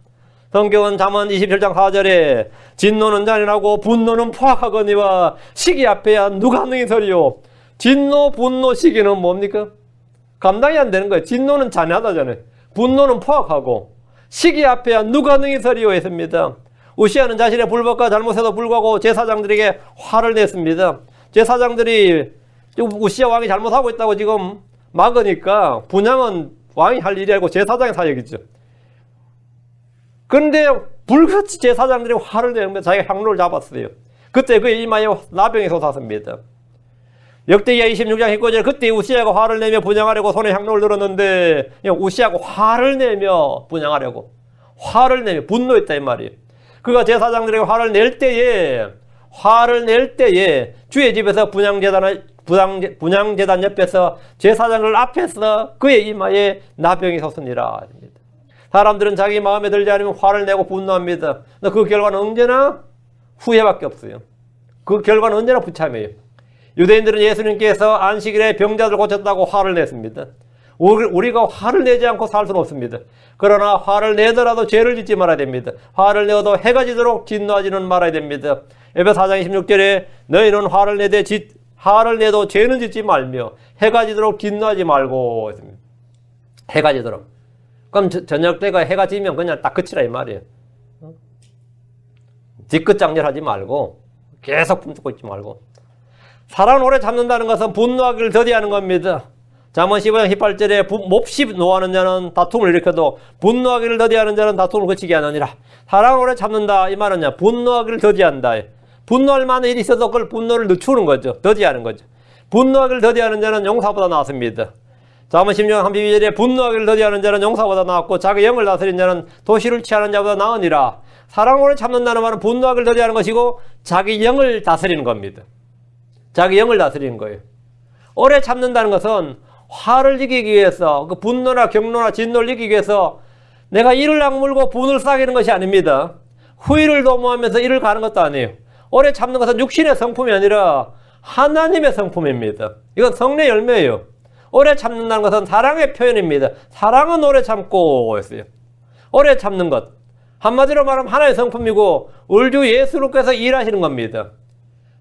Speaker 1: 성경은 잠언 27장 4절에 진노는 잔인하고 분노는 포악하거니와 시기 앞에야 누가 능히 서리요. 진노, 분노, 시기는 뭡니까? 감당이 안 되는 거예요. 진노는 잔인하다잖아요. 분노는 포악하고 시기 앞에야 누가 능히 서리요 했습니다. 우시아는 자신의 불법과 잘못에도 불구하고 제사장들에게 화를 냈습니다. 제사장들이 우시아 왕이 잘못하고 있다고 지금 막으니까 분향은 왕이 할 일이 아니고 제사장의 사역이죠. 그런데 불같이 제사장들이 화를 내는 거예요. 자기가 향로를 잡았어요. 그때 그의 이마에 나병이 솟았습니다. 역대기야 26장 19절 그때 우시아가 화를 내며 분향하려고 손에 향로를 들었는데 우시아가 화를 내며 분향하려고 화를 내며 분노했다 이 말이에요. 그가 제사장들에게 화를 낼 때에 주의 집에서 분향제단 옆에서 제사장들 앞에서 그의 이마에 나병이 솟으니라. 사람들은 자기 마음에 들지 않으면 화를 내고 분노합니다. 그 결과는 언제나 후회밖에 없어요. 그 결과는 언제나 부참해요. 유대인들은 예수님께서 안식일에 병자들 고쳤다고 화를 냈습니다. 우리가 화를 내지 않고 살 수는 없습니다. 그러나 화를 내더라도 죄를 짓지 말아야 됩니다. 화를 내어도 해가 지도록 진노하지는 말아야 됩니다. 에베소 4장 26절에 너희는 화를 내도 죄는 짓지 말며 해가 지도록 진노하지 말고 했습니다. 해가 지도록. 그럼 저녁 때가 해가 지면 그냥 딱 그치라 이 말이에요. 뒤끝장렬하지 말고 계속 품고 있지 말고. 사랑을 오래 참는다는 것은 분노하기를 더디하는 겁니다. 잠언 15장 18절에 몹시 노하는 자는 다툼을 일으켜도 분노하기를 더디하는 자는 다툼을 그치게 하느니라. 사랑을 오래 참는다 이 말은 분노하기를 더디한다. 분노할 만한 일이 있어도 그걸 분노를 늦추는 거죠. 더디하는 거죠. 분노하기를 더디하는 자는 용사보다 낫습니다. 잠언 16장 32절에 분노하기를 더디하는 자는 용사보다 낫고 자기 영을 다스린 자는 도시를 취하는 자보다 나으니라. 사랑을 오래 참는다는 말은 분노하기를 더디하는 것이고 자기 영을 다스리는 겁니다. 자기 영을 다스리는 거예요. 오래 참는다는 것은 화를 이기기 위해서 그 분노나 경노나 진노를 이기기 위해서 내가 이를 악물고 분을 쌓이는 것이 아닙니다. 후일을 도모하면서 이를 가는 것도 아니에요. 오래 참는 것은 육신의 성품이 아니라 하나님의 성품입니다. 이건 성례 열매예요. 오래 참는다는 것은 사랑의 표현입니다. 사랑은 오래 참고 했어요. 오래 참는 것. 한마디로 말하면 하나의 성품이고 우리 주 예수님께서 일하시는 겁니다.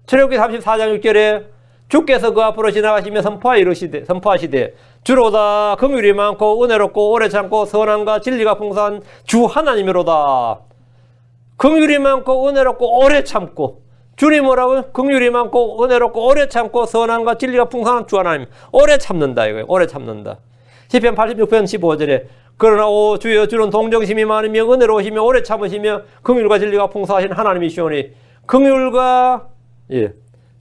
Speaker 1: 출애굽기 34장 6절에 주께서 그 앞으로 지나가시며 선포하시되 주로다 긍휼이 많고 은혜롭고 오래 참고 선함과 진리가 풍성한 주 하나님이로다. 긍휼이 많고 은혜롭고 오래 참고 주님 뭐라고요? 긍휼이 많고 은혜롭고 오래 참고 선함과 진리가 풍성한 주 하나님. 오래 참는다 이거예요. 오래 참는다. 시편 86편 15절에 그러나 오 주여 주는 동정심이 많으며 은혜로우시며 오래 참으시며 긍휼과 진리가 풍성하신 하나님이시오니 긍휼과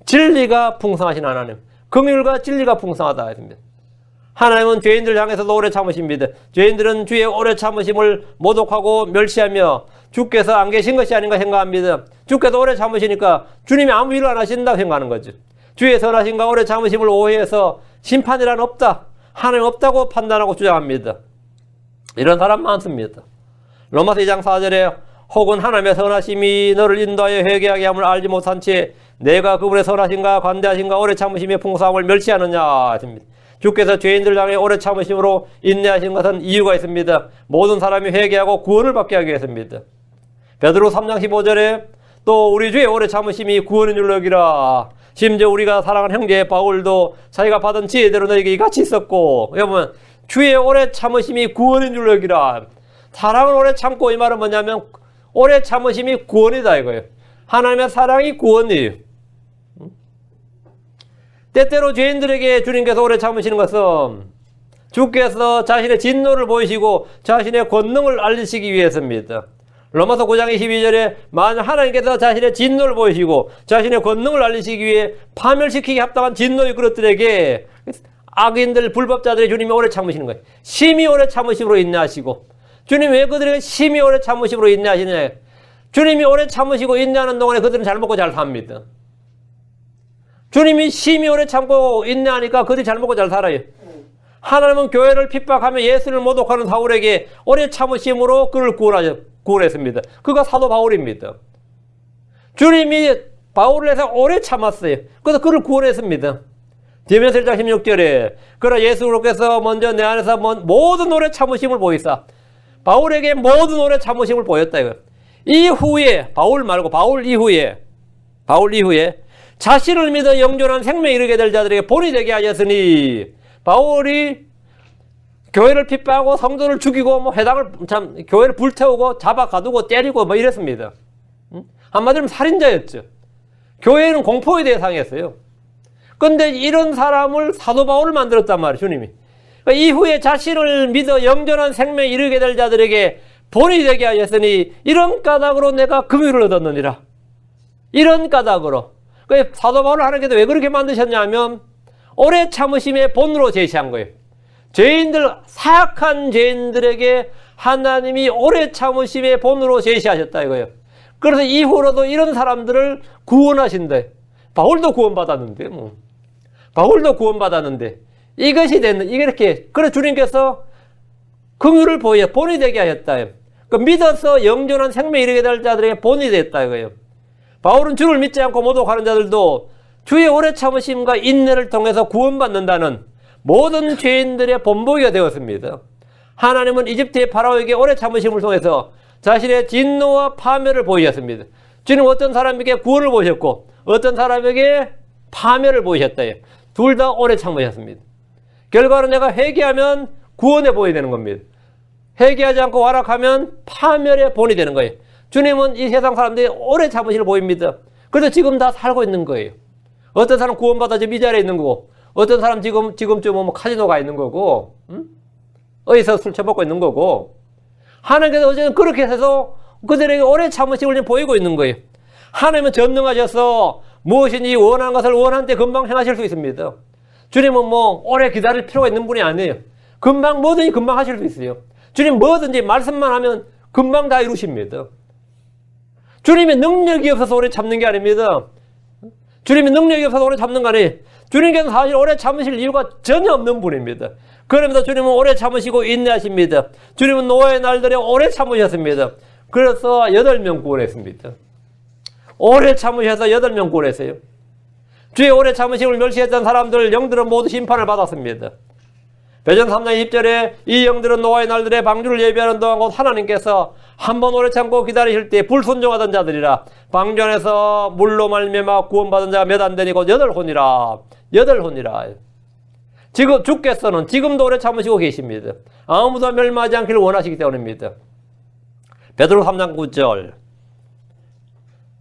Speaker 1: 진리가 풍성하신 하나님. 긍휼과 진리가 풍성하다 했습니다. 하나님은 죄인들 향해서도 오래 참으십니다. 죄인들은 주의 오래 참으심을 모독하고 멸시하며 주께서 안 계신 것이 아닌가 생각합니다. 주께서 오래 참으시니까 주님이 아무 일을 안 하신다고 생각하는 거죠. 주의 선하심과 오래 참으심을 오해해서 심판이란 없다, 하나님 없다고 판단하고 주장합니다. 이런 사람 많습니다. 로마서 2장 4절에 혹은 하나님의 선하심이 너를 인도하여 회개하게 함을 알지 못한 채 내가 그분의 선하심과 관대하심과 오래 참으심의 풍성함을 멸시하느냐 했습니다. 주께서 죄인들 향해 오래 참으심으로 인내하신 것은 이유가 있습니다. 모든 사람이 회개하고 구원을 받게 하기 위해서입니다. 베드로 3장 15절에 또 우리 주의 오래 참으심이 구원인 줄로 여기라. 심지어 우리가 사랑하는 형제 바울도 자기가 받은 지혜대로 너에게 이같이 있었고, 여러분 주의 오래 참으심이 구원인 줄로 여기라. 사랑을 오래 참고 이 말은 뭐냐면 오래 참으심이 구원이다 이거예요. 하나님의 사랑이 구원이에요. 때때로 죄인들에게 주님께서 오래 참으시는 것은 주께서 자신의 진노를 보이시고 자신의 권능을 알리시기 위해서입니다. 로마서 9장 22절에 만약 하나님께서 자신의 진노를 보이시고 자신의 권능을 알리시기 위해 파멸시키기 합당한 진노의 그릇들에게 악인들, 불법자들의 주님이 오래 참으시는 거예요. 심히 오래 참으심으로 인내하시고. 주님이 왜 그들에게 심히 오래 참으심으로 인내하시느냐. 주님이 오래 참으시고 인내하는 동안에 그들은 잘 먹고 잘 삽니다. 주님이 심히 오래 참고 인내하니까 그들이 잘 먹고 잘 살아요. 하나님은 교회를 핍박하며 예수를 모독하는 사울에게 오래 참으심으로 그를 구원했습니다. 그가 사도 바울입니다. 주님이 바울을 해서 오래 참았어요. 그래서 그를 구원했습니다. 디모데서 1장 16절에 그러나 예수께서 먼저 내 안에서 모든 오래 참으심을 보이사 바울에게 모든 오래 참으심을 보였다 이거. 이후에 바울 이후에 자신을 믿어 영존한 생명에 이르게 될 자들에게 본이 되게 하셨으니 바울이 교회를 핍박하고 성도를 죽이고 뭐 교회를 불태우고 잡아 가두고 때리고 뭐 이랬습니다. 한마디로 살인자였죠. 교회는 공포의 대상이었어요. 근데 이런 사람을 사도 바울을 만들었단 말이에요, 주님이. 그러니까 이후에 자신을 믿어 영존한 생명에 이르게 될 자들에게 본이 되게 하였으니 이런 까닭으로 내가 긍휼을 얻었느니라. 이런 까닭으로. 그러니까 사도 바울을 하나님께서 왜 그렇게 만드셨냐면 오래 참으심의 본으로 제시한 거예요. 사악한 죄인들에게 하나님이 오래 참으심의 본으로 제시하셨다 이거예요. 그래서 이후로도 이런 사람들을 구원하신다. 바울도 구원받았는데 바울도 구원받았는데 이것이 됐는 이게 이렇게 그래서 주님께서 긍휼을 보여 본이 되게 하였다. 그 믿어서 영존한 생명에 이르게 될 자들에게 본이 됐다 이거예요. 바울은 주를 믿지 않고 모독하는 자들도 주의 오래 참으심과 인내를 통해서 구원받는다는 모든 죄인들의 본보기가 되었습니다. 하나님은 이집트의 파라오에게 오래 참으심을 통해서 자신의 진노와 파멸을 보이셨습니다. 주님은 어떤 사람에게 구원을 보셨고 어떤 사람에게 파멸을 보이셨다. 둘 다 오래 참으셨습니다. 결과는 내가 회개하면 구원에 본이 되는 겁니다. 회개하지 않고 완악하면 파멸의 본이 되는 거예요. 주님은 이 세상 사람들이 오래 참으심을 보입니다. 그래서 지금 다 살고 있는 거예요. 어떤 사람 구원받아 지금 이 자리에 있는 거고 어떤 사람 지금쯤 뭐 카지노가 있는 거고 어디서 술 처먹고 있는 거고 하나님께서 어제는 그렇게 해서 그들에게 오래 참으심을 보이고 있는 거예요. 하나님은 전능하셔서 무엇인지 원하는 것을 원한 때 금방 행하실 수 있습니다. 주님은 뭐 오래 기다릴 필요가 있는 분이 아니에요. 뭐든지 금방 하실 수 있어요. 주님 뭐든지 말씀만 하면 금방 다 이루십니다. 주님의 능력이 없어서 오래 참는 게 아닙니다. 주님의 능력이 없어서 오래 참는 거 아니에요. 주님께서 사실 오래 참으실 이유가 전혀 없는 분입니다. 그러면서 주님은 오래 참으시고 인내하십니다. 주님은 노아의 날들에 오래 참으셨습니다. 그래서 8명 구원했습니다. 오래 참으셔서 8명 구원했어요. 주의 오래 참으심을 멸시했던 사람들 영들은 모두 심판을 받았습니다. 베드로 3장 20절에 이 영들은 노아의 날들에 방주를 예비하는 동안 곧 하나님께서 한 번 오래 참고 기다리실 때 불순종하던 자들이라 방주 안에서 물로 말미암아 구원받은 자가 몇 안 되니 곧 8혼이라. 지금 주께서는 지금도 오래 참으시고 계십니다. 아무도 멸망하지 않기를 원하시기 때문입니다. 베드로 3장 9절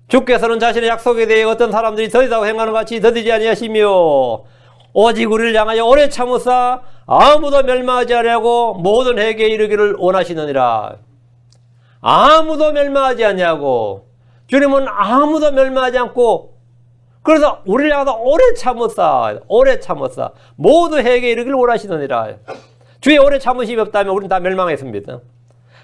Speaker 1: 주께서는 자신의 약속에 대해 어떤 사람들이 더디다고 행하는 같이 더디지 아니하시며 오직 우리를 향하여 오래 참으사 아무도 멸망하지 아니하고 모든 회개에 이르기를 원하시느니라. 아무도 멸망하지 아니하고 주님은 아무도 멸망하지 않고 그래서 우리를 향하여 오래 참으사 모두 회개에 이르기를 원하시느니라. 주의 오래 참으심이 없다면 우리는 다 멸망했습니다.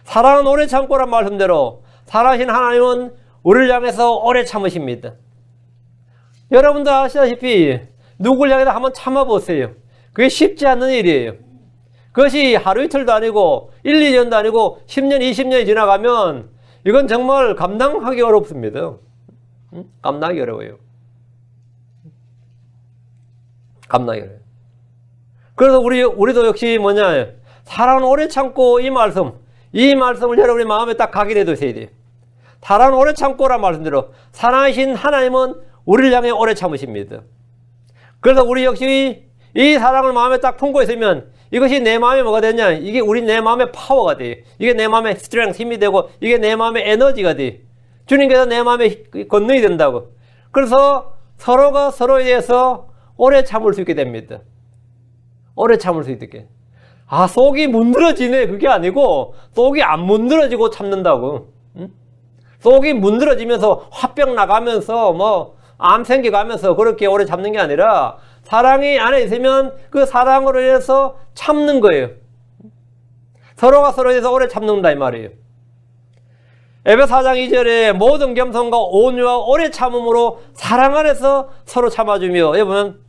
Speaker 1: 사랑은 오래 참고란 말씀대로 살아계신 하나님은 우리를 향해서 오래 참으십니다. 여러분도 아시다시피 누구를 향해서 한번 참아보세요. 그게 쉽지 않는 일이에요. 그것이 하루 이틀도 아니고 1, 2년도 아니고 10년, 20년이 지나가면 이건 정말 감당하기 어렵습니다. 감당하기 어려워요. 감당하기 어려워요. 그래서 우리도 역시 사랑은 오래 참고 이 말씀을 여러분의 마음에 딱 각인해 두셔야 돼요. 사랑은 오래 참고란 말씀대로 사랑하신 하나님은 우리를 향해 오래 참으십니다. 그래서 우리 역시 이 사랑을 마음에 딱 품고 있으면 이것이 내 마음에 뭐가 되냐? 이게 내 마음의 파워가 돼. 이게 내 마음의 스트렝스 힘이 되고 이게 내 마음의 에너지가 돼. 주님께서 내 마음에 권능이 된다고. 그래서 서로가 서로에 대해서 오래 참을 수 있게 됩니다. 오래 참을 수 있게. 속이 문드러지네. 그게 아니고 속이 안 문드러지고 참는다고. 속이 문드러지면서 화병 나가면서 뭐 암 생겨가면서 그렇게 오래 참는 게 아니라 사랑이 안에 있으면 그 사랑으로 인해서 참는 거예요. 서로가 서로에 대해서 오래 참는다 이 말이에요. 에베소 4장 2절에 모든 겸손과 온유와 오래 참음으로 사랑 안에서 서로 참아주며, 여러분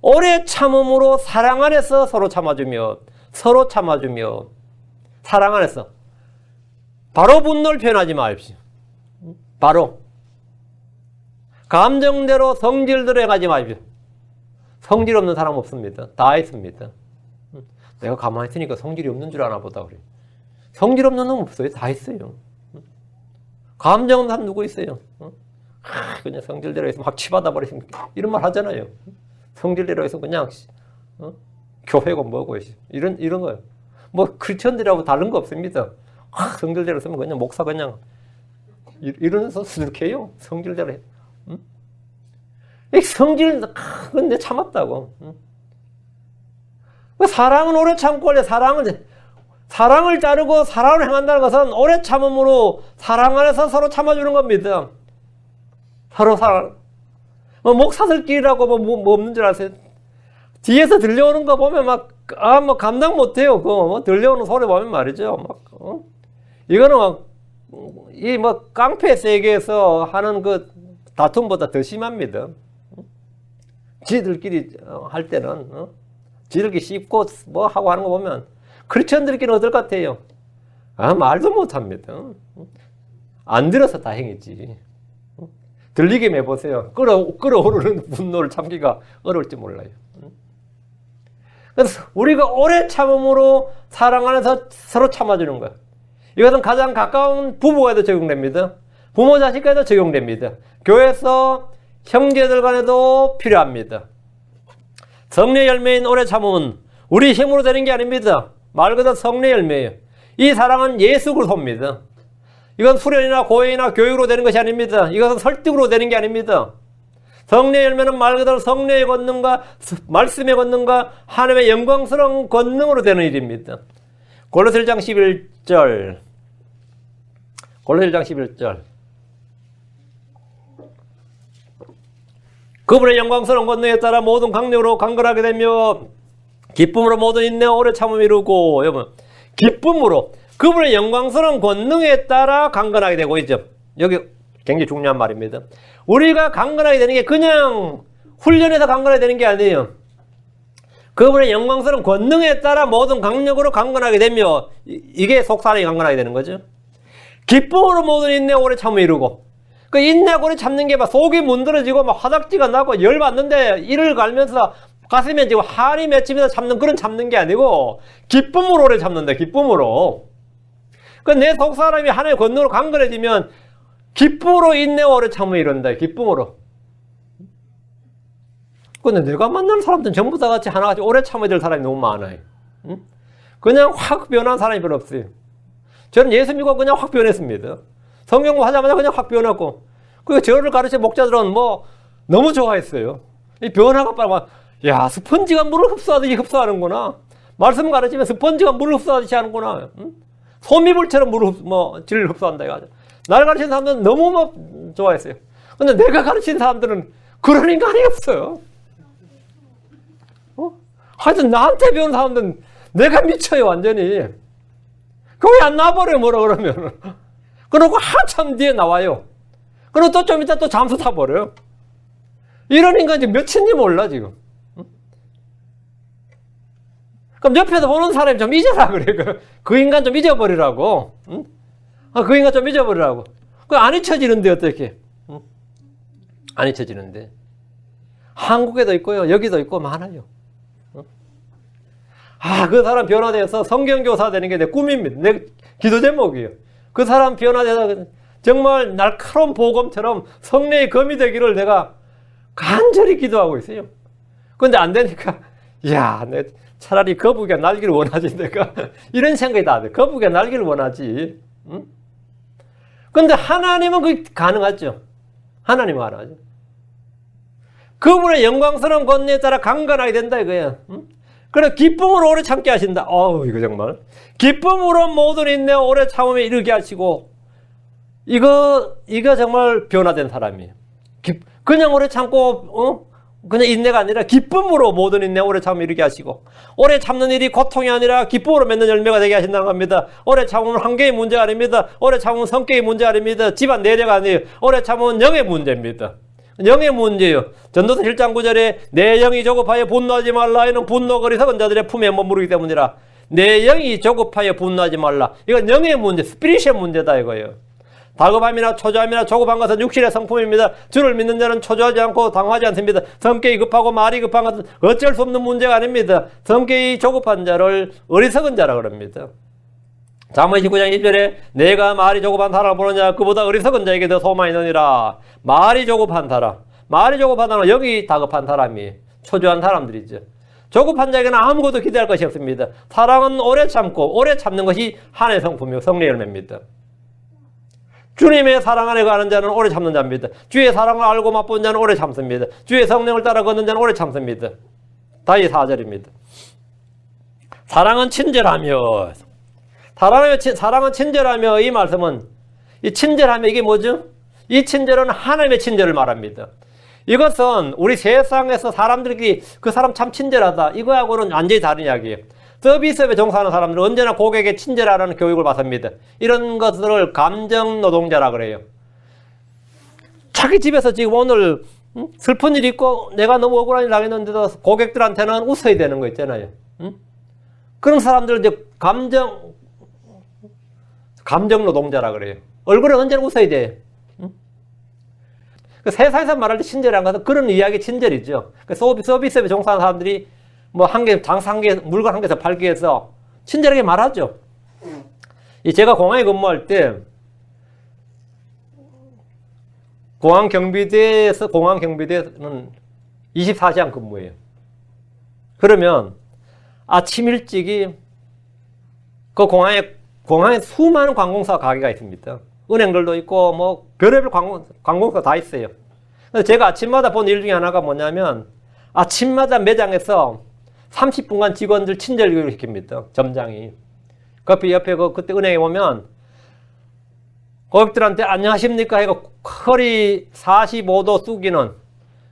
Speaker 1: 오래 참음으로 사랑 안에서 서로 참아주며 사랑 안에서 바로 분노를 표현하지 마십시오. 바로 감정대로 성질대로 행하지 마십시오. 성질 없는 사람 없습니다. 다 있습니다. 내가 가만히 있으니까 성질이 없는 줄 아나 보다 그래. 성질 없는 놈 없어요. 다 있어요. 감정 없는 사람 누구 있어요? 그냥 성질대로 해서 막 치받아 버리시면 이런 말 하잖아요. 성질대로 해서 그냥 교회고 뭐고 이런 거예요. 뭐 크리스천들하고 다른 거 없습니다. 성질대로 쓰면 그냥 목사 그냥 이러면서 수득해요. 성질대로 해. 성질 근데 참았다고. 사랑은 오래 참고 원래 사랑을 자르고 사랑을 행한다는 것은 오래 참음으로 사랑 안에서 서로 참아주는 겁니다. 서로 사랑. 뭐 목사들끼리라고 뭐 없는 줄 아세요? 뒤에서 들려오는 거 보면 뭐 감당 못해요. 뭐 들려오는 소리 보면 말이죠. 이거는 이 깡패 세계에서 하는 그 다툼보다 더 심합니다. 지들끼리 할 때는 지들끼리 씹고 뭐 하고 하는 거 보면 크리스천들끼리는 어떨 것 같아요? 말도 못합니다. 안 들어서 다행이지. 들리게 해보세요. 끓어오르는 분노를 참기가 어려울지 몰라요. 그래서 우리가 오래 참음으로 사랑 안에서 서로 참아주는 거예요. 이것은 가장 가까운 부부에도 적용됩니다. 부모 자식에도 적용됩니다. 교회에서 형제들 간에도 필요합니다. 성례 열매인 오래 참음은 우리 힘으로 되는 게 아닙니다. 말 그대로 성례 열매예요. 이 사랑은 예수 그리스도입니다. 이건 수련이나 고행이나 교육으로 되는 것이 아닙니다. 이것은 설득으로 되는 게 아닙니다. 성례 열매는 말 그대로 성례의 권능과 말씀의 권능과 하나님의 영광스러운 권능으로 되는 일입니다. 골로새 1장 11절. 그분의 영광스러운 권능에 따라 모든 강력으로 강건하게 되며 기쁨으로 모든 인내와 오래 참음을 이루고, 여러분 기쁨으로 그분의 영광스러운 권능에 따라 강건하게 되고 있죠. 여기 굉장히 중요한 말입니다. 우리가 강건하게 되는 게 그냥 훈련해서 강건하게 되는 게 아니에요. 그분의 영광스러운 권능에 따라 모든 강력으로 강건하게 되며, 이게 속사람이 강건하게 되는 거죠. 기쁨으로 모든 인내와 오래 참음을 이루고, 그 인내하고 오래 참는 게 막 속이 문드러지고 막 화딱지가 나고 열받는데 이를 갈면서 가슴에 지금 한이 맺히면서 참는 그런 참는 게 아니고 기쁨으로 오래 참는다. 기쁨으로. 그 내 속사람이 하나님의 권능으로 강건해지면 기쁨으로 인내와 오래 참음을 이룬다. 기쁨으로. 근데 내가 만나는 사람들은 전부 다 같이 하나같이 오래 참아야 될 사람이 너무 많아요. 그냥 확 변한 사람이 별로 없어요. 저는 예수 믿고 그냥 확 변했습니다. 성경 하자마자 그냥 확 변했고, 그 저를 가르친 목자들은 뭐 너무 좋아했어요. 이 변화가 막, 야, 스펀지가 물을 흡수하듯이 흡수하는구나. 말씀 가르치면 스펀지가 물을 흡수하듯이 하는구나. 소미불처럼 질을 흡수한다 이거죠. 날 가르친 사람들은 너무 막 좋아했어요. 근데 내가 가르친 사람들은 그런 인간이 없어요. 하여튼 나한테 배운 사람들은 내가 미쳐요, 완전히. 교회 안 나와버려요, 뭐라 그러면. 그러고 한참 뒤에 나와요. 그리고 또 좀 이따 또 잠수 타버려요. 이런 인간이 몇인지 몰라, 지금. 그럼 옆에서 보는 사람이 좀 잊어라, 그래. 그 인간 좀 잊어버리라고. 그 인간 좀 잊어버리라고. 그 안 잊혀지는데, 어떻게. 안 잊혀지는데. 한국에도 있고요, 여기도 있고 많아요. 그 사람 변화돼서 성경교사 되는 게 내 꿈입니다. 내 기도 제목이에요. 그 사람 변화돼서 정말 날카로운 복음처럼 성례의 검이 되기를 내가 간절히 기도하고 있어요. 근데 안 되니까, 내 차라리 거북이가 날기를 원하지, 내가. 이런 생각이 다 돼. 거북이가 날기를 원하지. 근데 하나님은 그게 가능하죠. 하나님은 가능하죠. 그분의 영광스러운 권능에 따라 강건하게 된다, 이거야. 그래, 기쁨으로 오래 참게 하신다. 이거 정말. 기쁨으로 모든 인내와 오래 참음에 이르게 하시고, 이거 정말 변화된 사람이에요. 그냥 오래 참고, 그냥 인내가 아니라 기쁨으로 모든 인내 오래 참으면 이렇게 하시고, 오래 참는 일이 고통이 아니라 기쁨으로 맺는 열매가 되게 하신다는 겁니다. 오래 참으면 한계의 문제가 아닙니다. 오래 참으면 성격의 문제가 아닙니다. 집안 내려가 아니에요. 오래 참으면 영의 문제입니다. 영의 문제예요. 전도서 1장 9절에 내 영이 조급하여 분노하지 말라. 이는 분노 어리석은 자들의 품에 머무르기 때문이라. 내 영이 조급하여 분노하지 말라. 이건 영의 문제, 스피리시의 문제다 이거예요. 다급함이나 초조함이나 조급한 것은 육신의 성품입니다. 주를 믿는 자는 초조하지 않고 당하지 않습니다. 성격이 급하고 말이 급한 것은 어쩔 수 없는 문제가 아닙니다. 성격이 조급한 자를 어리석은 자라 그럽니다. 잠언 19장 1절에 내가 말이 조급한 사람을 보느냐 그보다 어리석은 자에게 더 소망이 있느니라. 말이 조급한 사람, 말이 조급한 사람은 여기 다급한 사람이 초조한 사람들이죠. 조급한 자에게는 아무것도 기대할 것이 없습니다. 사랑은 오래 참고 오래 참는 것이 한의 성품이고 성리의 열매입니다. 주님의 사랑 안에 가는 자는 오래 참는 자입니다. 주의 사랑을 알고 맛본 자는 오래 참습니다. 주의 성령을 따라 걷는 자는 오래 참습니다. 다시 4절입니다. 사랑은 친절하며, 사랑은 친절하며, 이 말씀은, 이 친절하며 이게 뭐죠? 이 친절은 하나님의 친절을 말합니다. 이것은 우리 세상에서 사람들이 그 사람 참 친절하다, 이거하고는 완전히 다른 이야기예요. 서비스업에 종사하는 사람들은 언제나 고객에게 친절하라는 교육을 받습니다. 이런 것들을 감정 노동자라 그래요. 자기 집에서 지금 오늘 슬픈 일이 있고 내가 너무 억울한 일 당했는데도 고객들한테는 웃어야 되는 거 있잖아요. 그런 사람들은 이제 감정 노동자라 그래요. 얼굴에 언제나 웃어야 돼. 세상에서 말할 때 친절한 것은 그런 이야기 친절이죠. 서비스업에 종사하는 사람들이 뭐 장사 한 개, 물건 한 개 더 팔기 위해서 친절하게 말하죠. 제가 공항에 근무할 때 공항 경비대에는 24시간 근무예요. 그러면 아침 일찍이 그 공항에 수많은 관공서 가게가 있습니다. 은행들도 있고 뭐 별의별 관공서 다 있어요. 그래서 제가 아침마다 본 일 중에 하나가 뭐냐면 아침마다 매장에서 30분간 직원들 친절 교육을 시킵니다. 점장이. 옆에 그때 은행에 보면 고객들한테 안녕하십니까 해가 허리 45도 숙이는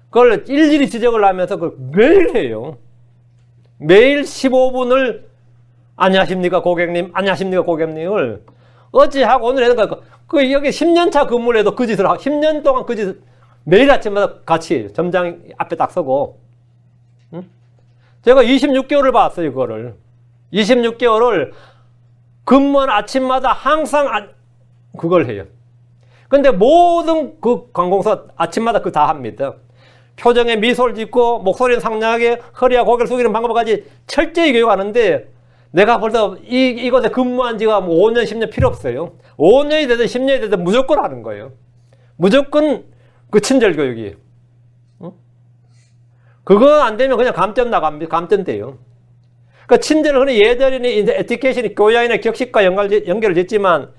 Speaker 1: 그걸 일일이 지적을 하면서 그걸 매일 해요. 매일 15분을 안녕하십니까 고객님, 안녕하십니까 고객님을 어제 하고 오늘 해서 여기 10년차 근무를 해도 그 짓을 하고 10년 동안 그 짓을 매일 아침마다 같이 점장 앞에 딱 서고 제가 26개월을 봤어요, 그거를. 26개월을 근무한 아침마다 항상 그걸 해요. 근데 모든 그 관공서 아침마다 그거 다 합니다. 표정에 미소를 짓고 목소리는 상냥하게 허리와 고개를 숙이는 방법까지 철저히 교육하는데 내가 벌써 이곳에 근무한 지가 뭐 5년, 10년 필요 없어요. 5년이 되든 10년이 되든 무조건 하는 거예요. 무조건 그 친절 교육이에요. 그거 안 되면 그냥 감점돼요. 그러니까 친절은 흔히 예절이니 에티켓이니 교양이나 격식과 연결을 짓지만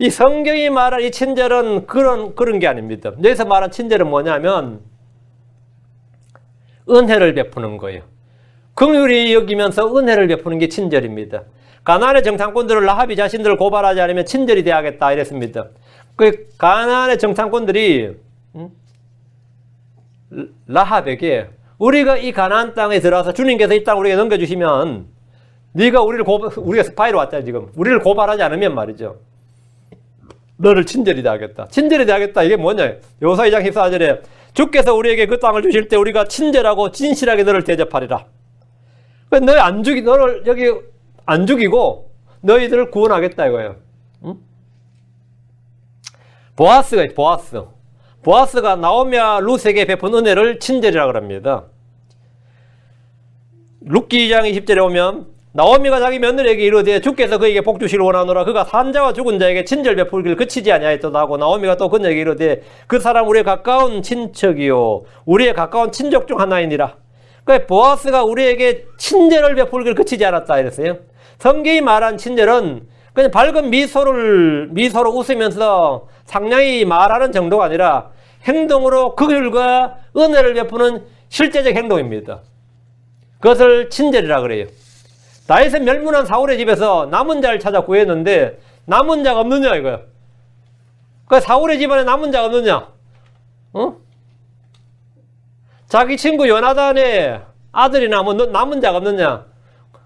Speaker 1: 이 성경이 말한 이 친절은 그런 게 아닙니다. 여기서 말한 친절은 뭐냐면 은혜를 베푸는 거예요. 긍휼히 여기면서 은혜를 베푸는 게 친절입니다. 가나안의 정탐꾼들을 라합이 자신들을 고발하지 않으면 친절이 돼야겠다 이랬습니다. 그 가나안의 정탐꾼들이 라합에게 우리가 이 가나안 땅에 들어와서 주님께서 이 땅 우리에게 넘겨주시면 네가 우리가 스파이로 왔잖아 지금. 우리를 고발하지 않으면 말이죠. 너를 친절히 대하겠다. 친절히 대하겠다. 이게 뭐냐. 여호수아 2장 14절에 주께서 우리에게 그 땅을 주실 때 우리가 친절하고 진실하게 너를 대접하리라. 너를 여기 안 죽이고 너희들을 구원하겠다 이거예요. 응? 보아스가 있어요. 보아스가 나오미와 룻에게 베푼 은혜를 친절이라고 합니다. 룻기 2장 20절에 오면 나오미가 자기 며느리에게 이르되 주께서 그에게 복 주시기를 원하노라. 그가 산자와 죽은 자에게 친절 베풀기를 그치지 아니하였다 하고 나오미가 또 그녀에게 이르되 그 사람 우리의 가까운 친척이요 우리의 가까운 친족 중 하나이니라. 그러니까 보아스가 우리에게 친절을 베풀기를 그치지 않았다 이랬어요. 성경이 말한 친절은 그냥 밝은 미소로 웃으면서 상냥히 말하는 정도가 아니라 행동으로 긍휼과 은혜를 베푸는 실제적 행동입니다. 그것을 친절이라 그래요. 다윗은 멸문한 사울의 집에서 남은 자를 찾아 구했는데 남은 자가 없느냐 이거예요. 그 사울의 집안에 남은 자 없느냐? 어? 자기 친구 요나단의 아들이나 뭐 남은 자가 없느냐?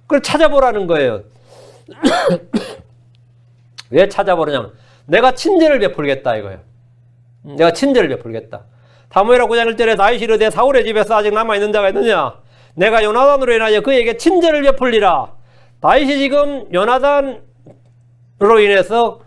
Speaker 1: 그걸 찾아보라는 거예요. 왜 찾아보느냐? 내가 친절을 베풀겠다 이거예요. 내가 친절을 베풀겠다. 사무엘하 9장 1절에 다윗이 이르되 사울의 집에서 아직 남아있는 자가 있느냐? 내가 요나단으로 인하여 그에게 친절을 베풀리라. 다윗이 지금 요나단으로 인해서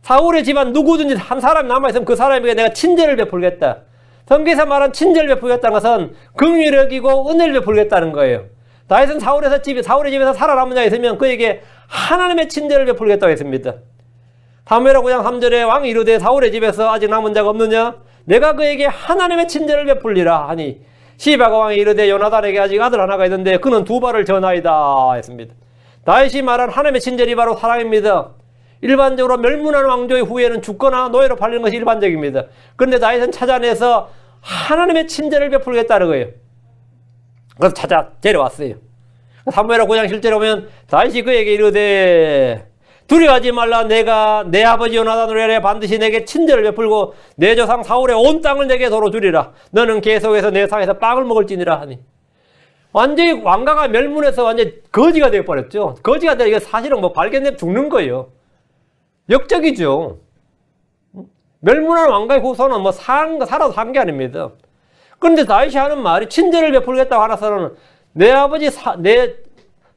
Speaker 1: 사울의 집안 누구든지 한 사람이 남아있으면 그 사람에게 내가 친절을 베풀겠다. 성경에서 말한 친절을 베풀겠다는 것은 긍휼을 여기고 은혜를 베풀겠다는 거예요. 다윗은 사울의 집에서 살아남은 자가 있으면 그에게 하나님의 친절을 베풀겠다고 했습니다. 사무엘하 9장 3절에 왕이 이르되 사울의 집에서 아직 남은 자가 없느냐? 내가 그에게 하나님의 친절을 베풀리라 하니 시바가 왕이 이르되 요나단에게 아직 아들 하나가 있는데 그는 두 발을 전하이다 했습니다. 다윗이 말한 하나님의 친절이 바로 사랑입니다. 일반적으로 멸문한 왕조의 후예는 죽거나 노예로 팔리는 것이 일반적입니다. 그런데 다윗은 찾아내서 하나님의 친절을 베풀겠다는 거예요. 그래서 찾아 데려왔어요. 사무엘하 9장 7절에 보면 다윗이 그에게 이르되 두려워하지 말라. 내가 내 아버지 요나단으로 인하여 반드시 내게 친절을 베풀고 내 조상 사울의 온 땅을 내게 도로 주리라. 너는 계속해서 내 상에서 빵을 먹을지니라 하니 완전히 왕가가 멸문해서 완전히 거지가 되어버렸죠. 거지가 되니까 사실은 뭐 발견되면 죽는 거예요. 역적이죠. 멸문한 왕가의 후손은 뭐 살아도 산 게 아닙니다. 그런데 다윗이 하는 말이 친절을 베풀겠다고 하나서는 내 아버지 내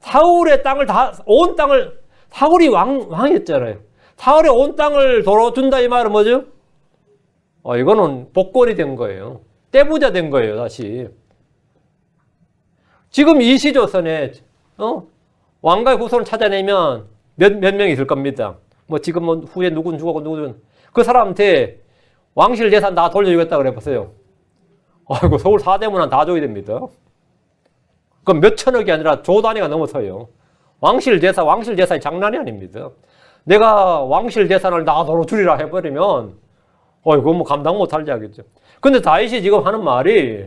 Speaker 1: 사울의 땅을 온 땅을 사울이 왕이었잖아요. 사울의 온 땅을 도로 준다 이 말은 뭐죠? 이거는 복권이 된 거예요. 떼부자 된 거예요, 다시. 지금 이 시조선에 왕가의 후손을 찾아내면 몇 명이 있을 겁니다. 뭐 지금 뭐 후에 누군 죽었고 누군 그 사람한테 왕실 재산 다 돌려주겠다 그래 보세요. 아이고 서울 4대문안 다 줘야 됩니다. 그럼 몇 천억이 아니라 조 단위가 넘어서요. 왕실 재산이 장난이 아닙니다. 내가 왕실 재산을 다 도로 줄이라 해버리면 그건 뭐 감당 못할 자겠죠. 근데 다윗이 지금 하는 말이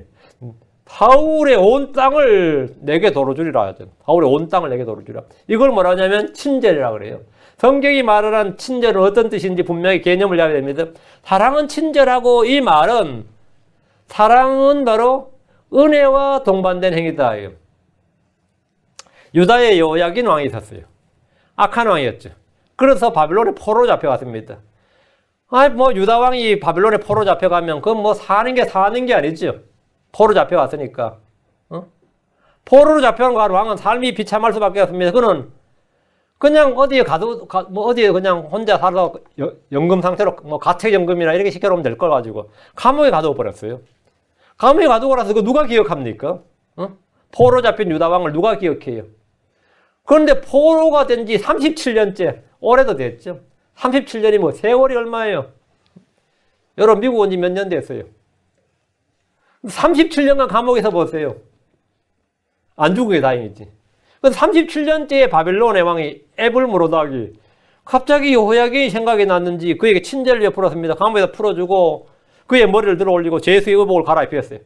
Speaker 1: 사울의 온 땅을 내게 도로 주리라 하죠. 사울의 온 땅을 내게 도로 주리라. 이걸 뭐라 하냐면 친절이라 그래요. 성경이 말하는 친절은 어떤 뜻인지 분명히 개념을 잡아야 됩니다. 사랑은 친절하고 이 말은 사랑은 바로 은혜와 동반된 행위다. 유다의 여호야긴 왕이 있었어요. 악한 왕이었죠. 그래서 바빌론에 포로로 잡혀갔습니다. 뭐 유다 왕이 바빌론에 포로 잡혀가면 그건 뭐 사는 게 아니죠. 포로 잡혀갔으니까. 포로로 잡혀간 왕은 삶이 비참할 수밖에 없습니다. 그는 그냥 어디에 어디에 그냥 혼자 살아서 연금 상태로 뭐 가택연금이나 이렇게 시켜놓으면 될 걸 가지고 감옥에 가두어 버렸어요. 감옥에 가두고 나서 그 누가 기억합니까? 포로 잡힌 유다 왕을 누가 기억해요? 그런데 포로가 된 지 37년째, 올해도 됐죠. 37년이 뭐 세월이 얼마예요? 여러분 미국 온 지 몇 년 됐어요? 37년간 감옥에서 보세요. 안 죽은 게 다행이지. 37년째의 바빌론의 왕이 에불므로닥이 갑자기 여호야긴이 생각이 났는지 그에게 친절을 베풀었습니다. 감옥에서 풀어주고 그의 머리를 들어 올리고 제수의 의복을 갈아입혔어요.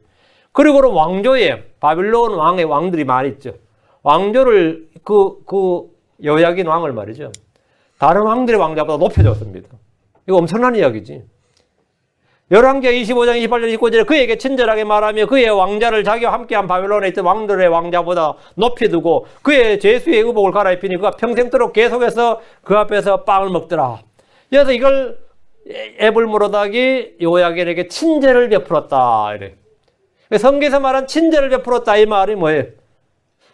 Speaker 1: 그리고는 왕조에 바빌론 왕의 왕들이 많이 있죠. 왕조를 그 여호야긴 왕을 말이죠. 다른 왕들의 왕자보다 높여줬습니다. 이거 엄청난 이야기지. 열왕기하 25장 28절 29절에 그에게 친절하게 말하며 그의 왕자를 자기와 함께한 바빌론에 있던 왕들의 왕자보다 높이 두고 그의 제수의 의복을 갈아입히니 그가 평생도록 계속해서 그 앞에서 빵을 먹더라. 그래서 이걸 에불므로닥이 여호야긴에게 친절을 베풀었다. 이래. 성경에서 말한 친절을 베풀었다 이 말이 뭐예요?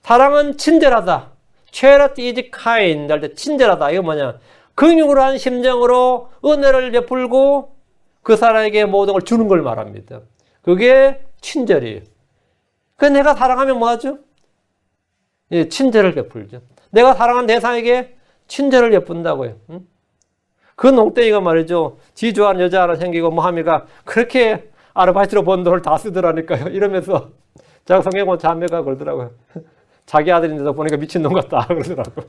Speaker 1: 사랑은 친절하다. Charity is kind 할 때 친절하다. 이거 뭐냐? 긍휼한 심정으로 은혜를 베풀고 그 사람에게 모든 걸 주는 걸 말합니다. 그게 친절이에요. 그 내가 사랑하면 뭐 하죠? 예, 친절을 베풀죠. 내가 사랑한 대상에게 친절을 베푼다고요. 그 농땡이가 말이죠. 지 좋아하는 여자 하나 생기고 뭐 하니까 그렇게 아르바이트로 번 돈을 다 쓰더라니까요. 이러면서 자기 성경은 자매가 그러더라고요. 자기 아들인데도 보니까 미친놈 같다 그러더라고요.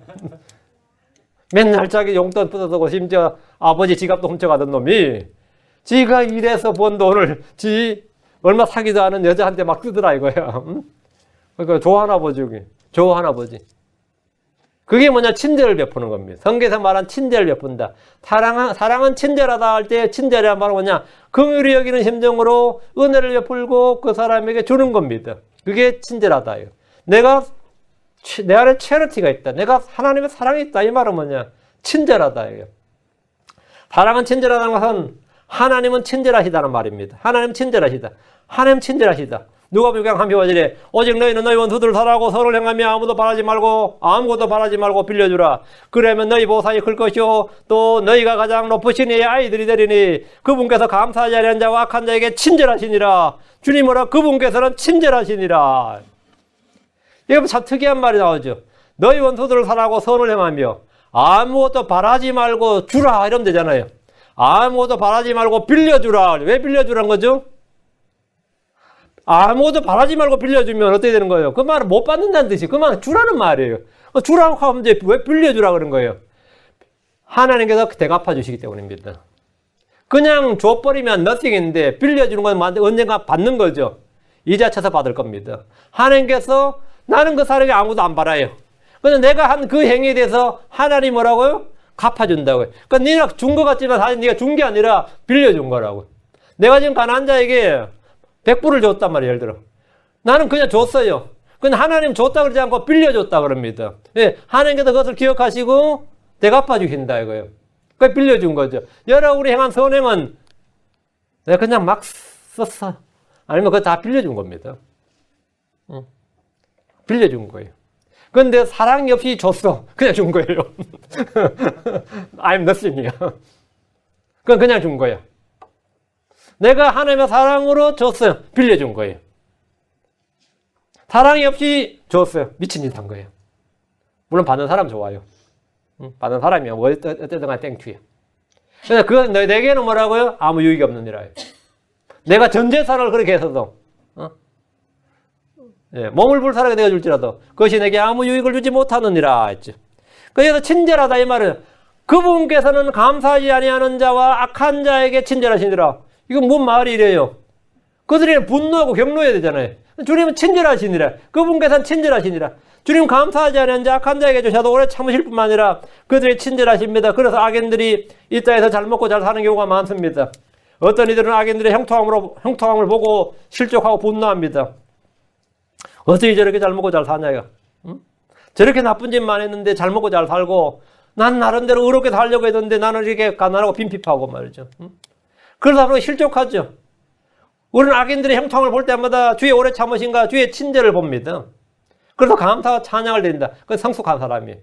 Speaker 1: 맨날 자기 용돈 뜯어서고 심지어 아버지 지갑도 훔쳐가던 놈이 지가 일해서 번 돈을 지 얼마 사기도 않은 여자한테 막 쓰더라 이거야. 그러니까 좋아하나 보지. 좋아하나 보지. 그게 뭐냐? 친절을 베푸는 겁니다. 성경에서 말한 친절을 베푼다. 사랑은 친절하다 할 때 친절이란 말은 뭐냐? 긍휼히 여기는 심정으로 은혜를 베풀고 그 사람에게 주는 겁니다. 그게 친절하다예요. 내 안에 체리티가 있다. 내가 하나님의 사랑이 있다. 이 말은 뭐냐? 친절하다예요. 사랑은 친절하다는 것은 하나님은 친절하시다는 말입니다. 하나님 친절하시다. 하나님 친절하시다. 누가복음 15절에 오직 너희는 너희 원수들을 사랑하고 서로를 행하며 아무것도 바라지 말고 빌려주라. 그러면 너희 보상이 클 것이요 또 너희가 가장 높으신 이의 아이들이 되리니 그분께서 감사하지 아니하는 자와 악한 자에게 친절하시니라. 주님으로 그분께서는 친절하시니라. 이거 참 특이한 말이 나오죠. 너희 원수들을 사랑하고 선을 행하며 아무것도 바라지 말고 주라 이러면 되잖아요. 아무것도 바라지 말고 빌려주라. 왜 빌려주라는 거죠? 아무것도 바라지 말고 빌려주면 어떻게 되는 거예요? 그 말은 못 받는다는 뜻이 그 말은 주라는 말이에요. 주라고 하면 이제 왜 빌려주라 그런 거예요? 하나님께서 대갚아 주시기 때문입니다. 그냥 줘버리면 nothing인데 빌려주는 건 언젠가 받는 거죠. 이자 쳐서 받을 겁니다. 하나님께서 나는 그 사람이 아무도 안 바라요. 근데 내가 한 그 행위에 대해서 하나님 뭐라고요? 갚아준다고요. 그러니까 네가 준 것 같지만 사실 네가 준 게 아니라 빌려준 거라고. 내가 지금 가난한 자에게 100불을 줬단 말이에요. 예를 들어. 나는 그냥 줬어요. 근데 하나님 줬다 그러지 않고 빌려줬다 그럽니다. 예, 하나님께서 그것을 기억하시고 대갚아 주신다 이거예요. 그걸 빌려준 거죠. 여러분이 행한 선행은 내가 그냥 막 썼어. 아니면 그거 다 빌려준 겁니다. 빌려준 거예요. 근데 사랑이 없이 줬어. 그냥 준 거예요. I'm nothing이야. 그건 그냥 준 거야. 내가 하나님의 사랑으로 줬어요. 빌려준 거예요. 사랑이 없이 줬어요. 미친 짓 한 거예요. 물론 받는 사람 좋아요. 받는 사람이야. 어쨌든 간에 땡큐야. 근데 그건 내게는 뭐라고요? 아무 유익이 없는 일이에요. 내가 전 재산을 그렇게 해서도 예, 몸을 불살하게 되어줄지라도 그것이 내게 아무 유익을 주지 못하느니라 했죠. 그래서 친절하다 이 말은 그분께서는 감사하지 아니하는 자와 악한 자에게 친절하시니라. 이건 뭔 말이래요? 그들이 분노하고 격노해야 되잖아요. 주님은 친절하시니라. 그분께서는 친절하시니라. 주님 감사하지 않은 자 악한 자에게 주셔도 오래 참으실 뿐만 아니라 그들이 친절하십니다. 그래서 악인들이 이 땅에서 잘 먹고 잘 사는 경우가 많습니다. 어떤 이들은 악인들의 형통함을 보고 실족하고 분노합니다. 어떻게 저렇게 잘 먹고 잘 사냐요? 응? 저렇게 나쁜 짓만 했는데 잘 먹고 잘 살고 난 나름대로 의롭게 살려고 했는데 나는 이렇게 가난하고 빈핍하고 말이죠. 응? 그러다 보니 실족하죠. 우리는 악인들의 형통을 볼 때마다 주의 오래 참으신가 주의 친절을 봅니다. 그래서 감사와 찬양을 드린다. 그건 성숙한 사람이에요.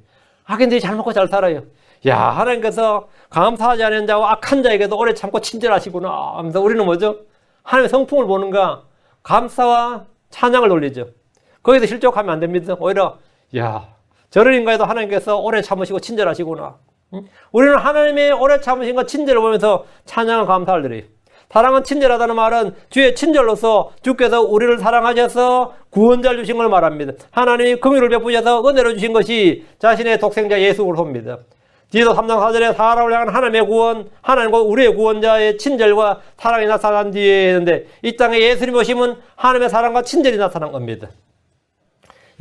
Speaker 1: 악인들이 잘 먹고 잘 살아요. 야, 하나님께서 감사하지 않은 자와 악한 자에게도 오래 참고 친절하시구나 하면서 우리는 뭐죠? 하나님의 성품을 보는가? 감사와 찬양을 돌리죠. 거기서 실족하면 안 됩니다. 오히려 야, 저런 인간에도 하나님께서 오래 참으시고 친절하시구나. 응? 우리는 하나님의 오래 참으신과 친절을 보면서 찬양과 감사를 드려요. 사랑은 친절하다는 말은 주의 친절로서 주께서 우리를 사랑하셔서 구원자를 주신 걸 말합니다. 하나님이 긍휼을 베푸셔서 은혜를 주신 것이 자신의 독생자 예수 그리스도입니다. 디도 3장 4절에 사람을 향한 하나님의 구원, 하나님과 우리의 구원자의 친절과 사랑이 나타난 뒤에 했는데 이 땅에 예수님 오시면 하나님의 사랑과 친절이 나타난 겁니다.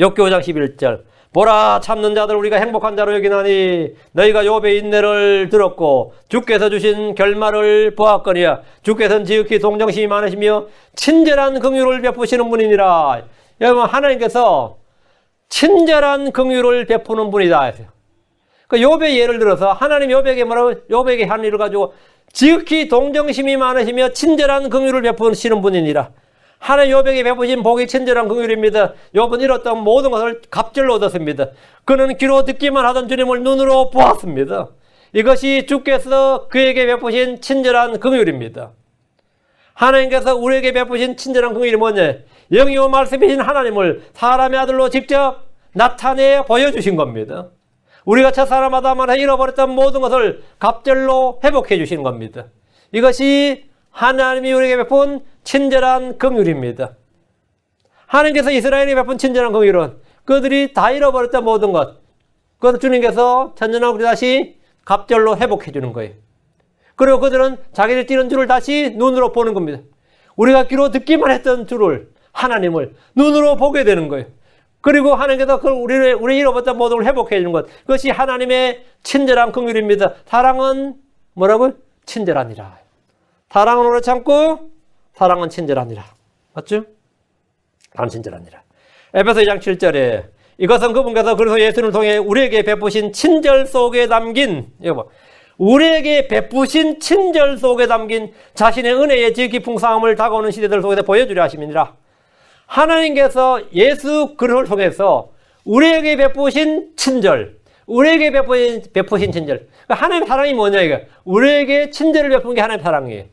Speaker 1: 욥기 5장 11절 보라 참는 자들 우리가 행복한 자로 여기나니 너희가 욥의 인내를 들었고 주께서 주신 결말을 보았거니와 주께서는 지극히 동정심이 많으시며 친절한 긍휼을 베푸시는 분이니라. 여러분 하나님께서 친절한 긍휼을 베푸는 분이다. 그 욥의 예를 들어서 하나님 욥에게 뭐라고 욥에게 한 일을 가지고 지극히 동정심이 많으시며 친절한 긍휼을 베푸시는 분이니라. 하나님 욥에게 베푸신 복이 친절한 긍휼입니다. 욥은 잃었던 모든 것을 갑절로 얻었습니다. 그는 귀로 듣기만 하던 주님을 눈으로 보았습니다. 이것이 주께서 그에게 베푸신 친절한 긍휼입니다. 하나님께서 우리에게 베푸신 친절한 긍휼이 뭐냐? 영이요 말씀이신 하나님을 사람의 아들로 직접 나타내 보여주신 겁니다. 우리가 첫사람 아담을 잃어버렸던 모든 것을 갑절로 회복해 주시는 겁니다. 이것이 하나님이 우리에게 베푼 친절한 긍휼입니다. 하나님께서 이스라엘에 베푼 친절한 긍휼은 그들이 다 잃어버렸던 모든 것, 그것을 주님께서 천년왕국에 다시 갑절로 회복해 주는 거예요. 그리고 그들은 자기들 뛰는 줄을 다시 눈으로 보는 겁니다. 우리가 귀로 듣기만 했던 줄을 하나님을 눈으로 보게 되는 거예요. 그리고 하나님께서 우리 잃어버렸던 모든 걸 회복해 주는 것. 그것이 하나님의 친절한 긍휼입니다. 사랑은 뭐라고요? 친절하니라. 사랑은 오래 참고 사랑은 친절하니라. 맞죠? 사랑은 친절하니라. 에베소 2장 7절에 이것은 그분께서 그리스도 예수를 통해 우리에게 베푸신 친절 속에 담긴 여보, 우리에게 베푸신 친절 속에 담긴 자신의 은혜의 지극히 풍성함을 다가오는 시대들 속에서 보여주려 하심이니라. 하나님께서 예수 그리스도를 통해서 우리에게 베푸신 친절, 우리에게 베푸신 친절. 하나님의 사랑이 뭐냐 이거? 우리에게 친절을 베푸는 게 하나님의 사랑이에요.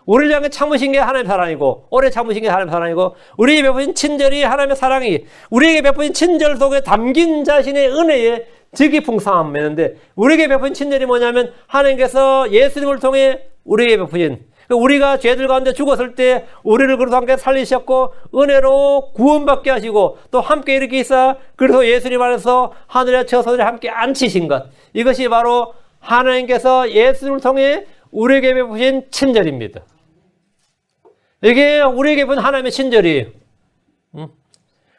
Speaker 1: 우리를 향해 참으신 게 하나님의 사랑이고, 오래 참으신 게 하나님의 사랑이고, 우리에게 베푸신 친절이 하나님의 사랑이, 우리에게 베푸신 친절 속에 담긴 자신의 은혜의 지극히 풍성함이었는데, 우리에게 베푸신 친절이 뭐냐면 하나님께서 예수님을 통해 우리에게 베푸신, 우리가 죄들 가운데 죽었을 때 우리를 그리스도 함께 살리셨고 은혜로 구원받게 하시고 또 함께 일으키사 그래서 예수님 안에서 하늘의 처소들에 함께 앉히신 것, 이것이 바로 하나님께서 예수를 통해 우리에게 베푸신 친절입니다. 이게 우리에게 베푼 하나님의 친절이에요.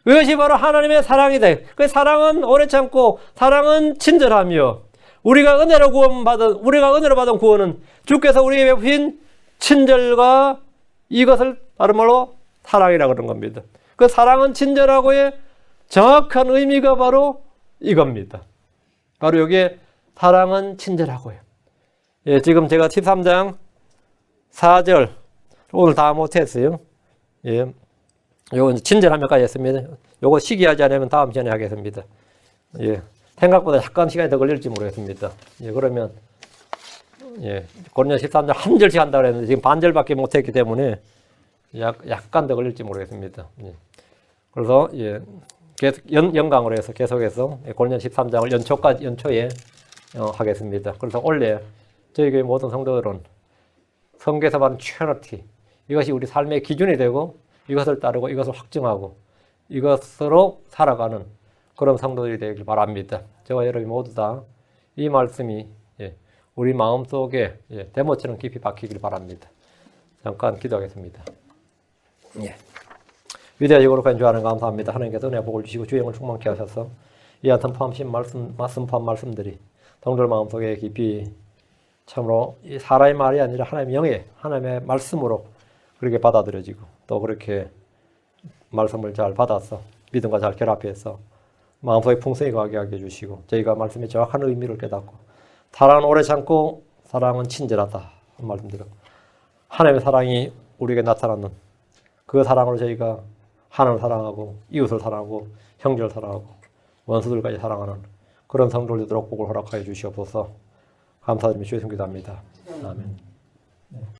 Speaker 1: 이것이 바로 하나님의 사랑이다. 그 사랑은 오래 참고 사랑은 친절하며 우리가 은혜로 받은 구원은 주께서 우리에게 베푸신 친절과 이것을 다른 말로 사랑이라고 그러는 겁니다. 그 사랑은 친절하고의 정확한 의미가 바로 이겁니다. 바로 여기에 사랑은 친절하고요. 예, 지금 제가 13장 4절 오늘 다 못했어요. 예, 요거 친절하면까지 했습니다. 요거 시기하지 않으면 다음 시간에 하겠습니다. 예, 생각보다 약간 시간이 더 걸릴지 모르겠습니다. 예, 그러면 예, 고린도서 13장 한 절씩 한다고 했는데 지금 반절밖에 못했기 때문에 약간 더 걸릴지 모르겠습니다. 예. 그래서 예, 계속 연강으로 해서 계속해서 고린도서 13장을 연초에 하겠습니다. 그래서 원래 저희 교회 모든 성도들은 성경에서 말하는 트리니티, 이것이 우리 삶의 기준이 되고 이것을 따르고 이것을 확증하고 이것으로 살아가는 그런 성도들이 되길 바랍니다. 저와 여러분이 모두 다 이 말씀이 우리 마음속에 대못처럼 깊이 박히길 바랍니다. 잠깐 기도하겠습니다. 예. 위대하시고 거룩한 주 하나님 감사합니다. 하나님께서 은혜 복을 주시고 주의 영을 충만케 하셔서 이 같은 포함신 말씀판 말씀들이 성도들 마음속에 깊이 참으로 사람의 말이 아니라 하나님의 영의 하나님의 말씀으로 그렇게 받아들여지고 또 그렇게 말씀을 잘 받아서 믿음과 잘 결합해서 마음속에 풍성히 가게 하게 해주시고 저희가 말씀의 정확한 의미를 깨닫고 사랑은 오래 참고 사랑은 친절하다 말씀드려 하나님의 사랑이 우리에게 나타나는 그 사랑으로 저희가 하나님을 사랑하고 이웃을 사랑하고 형제를 사랑하고 원수들까지 사랑하는 그런 성도를 되도록 복을 허락하여 주시옵소서. 감사드리며 주의 성기도합니다. 아멘.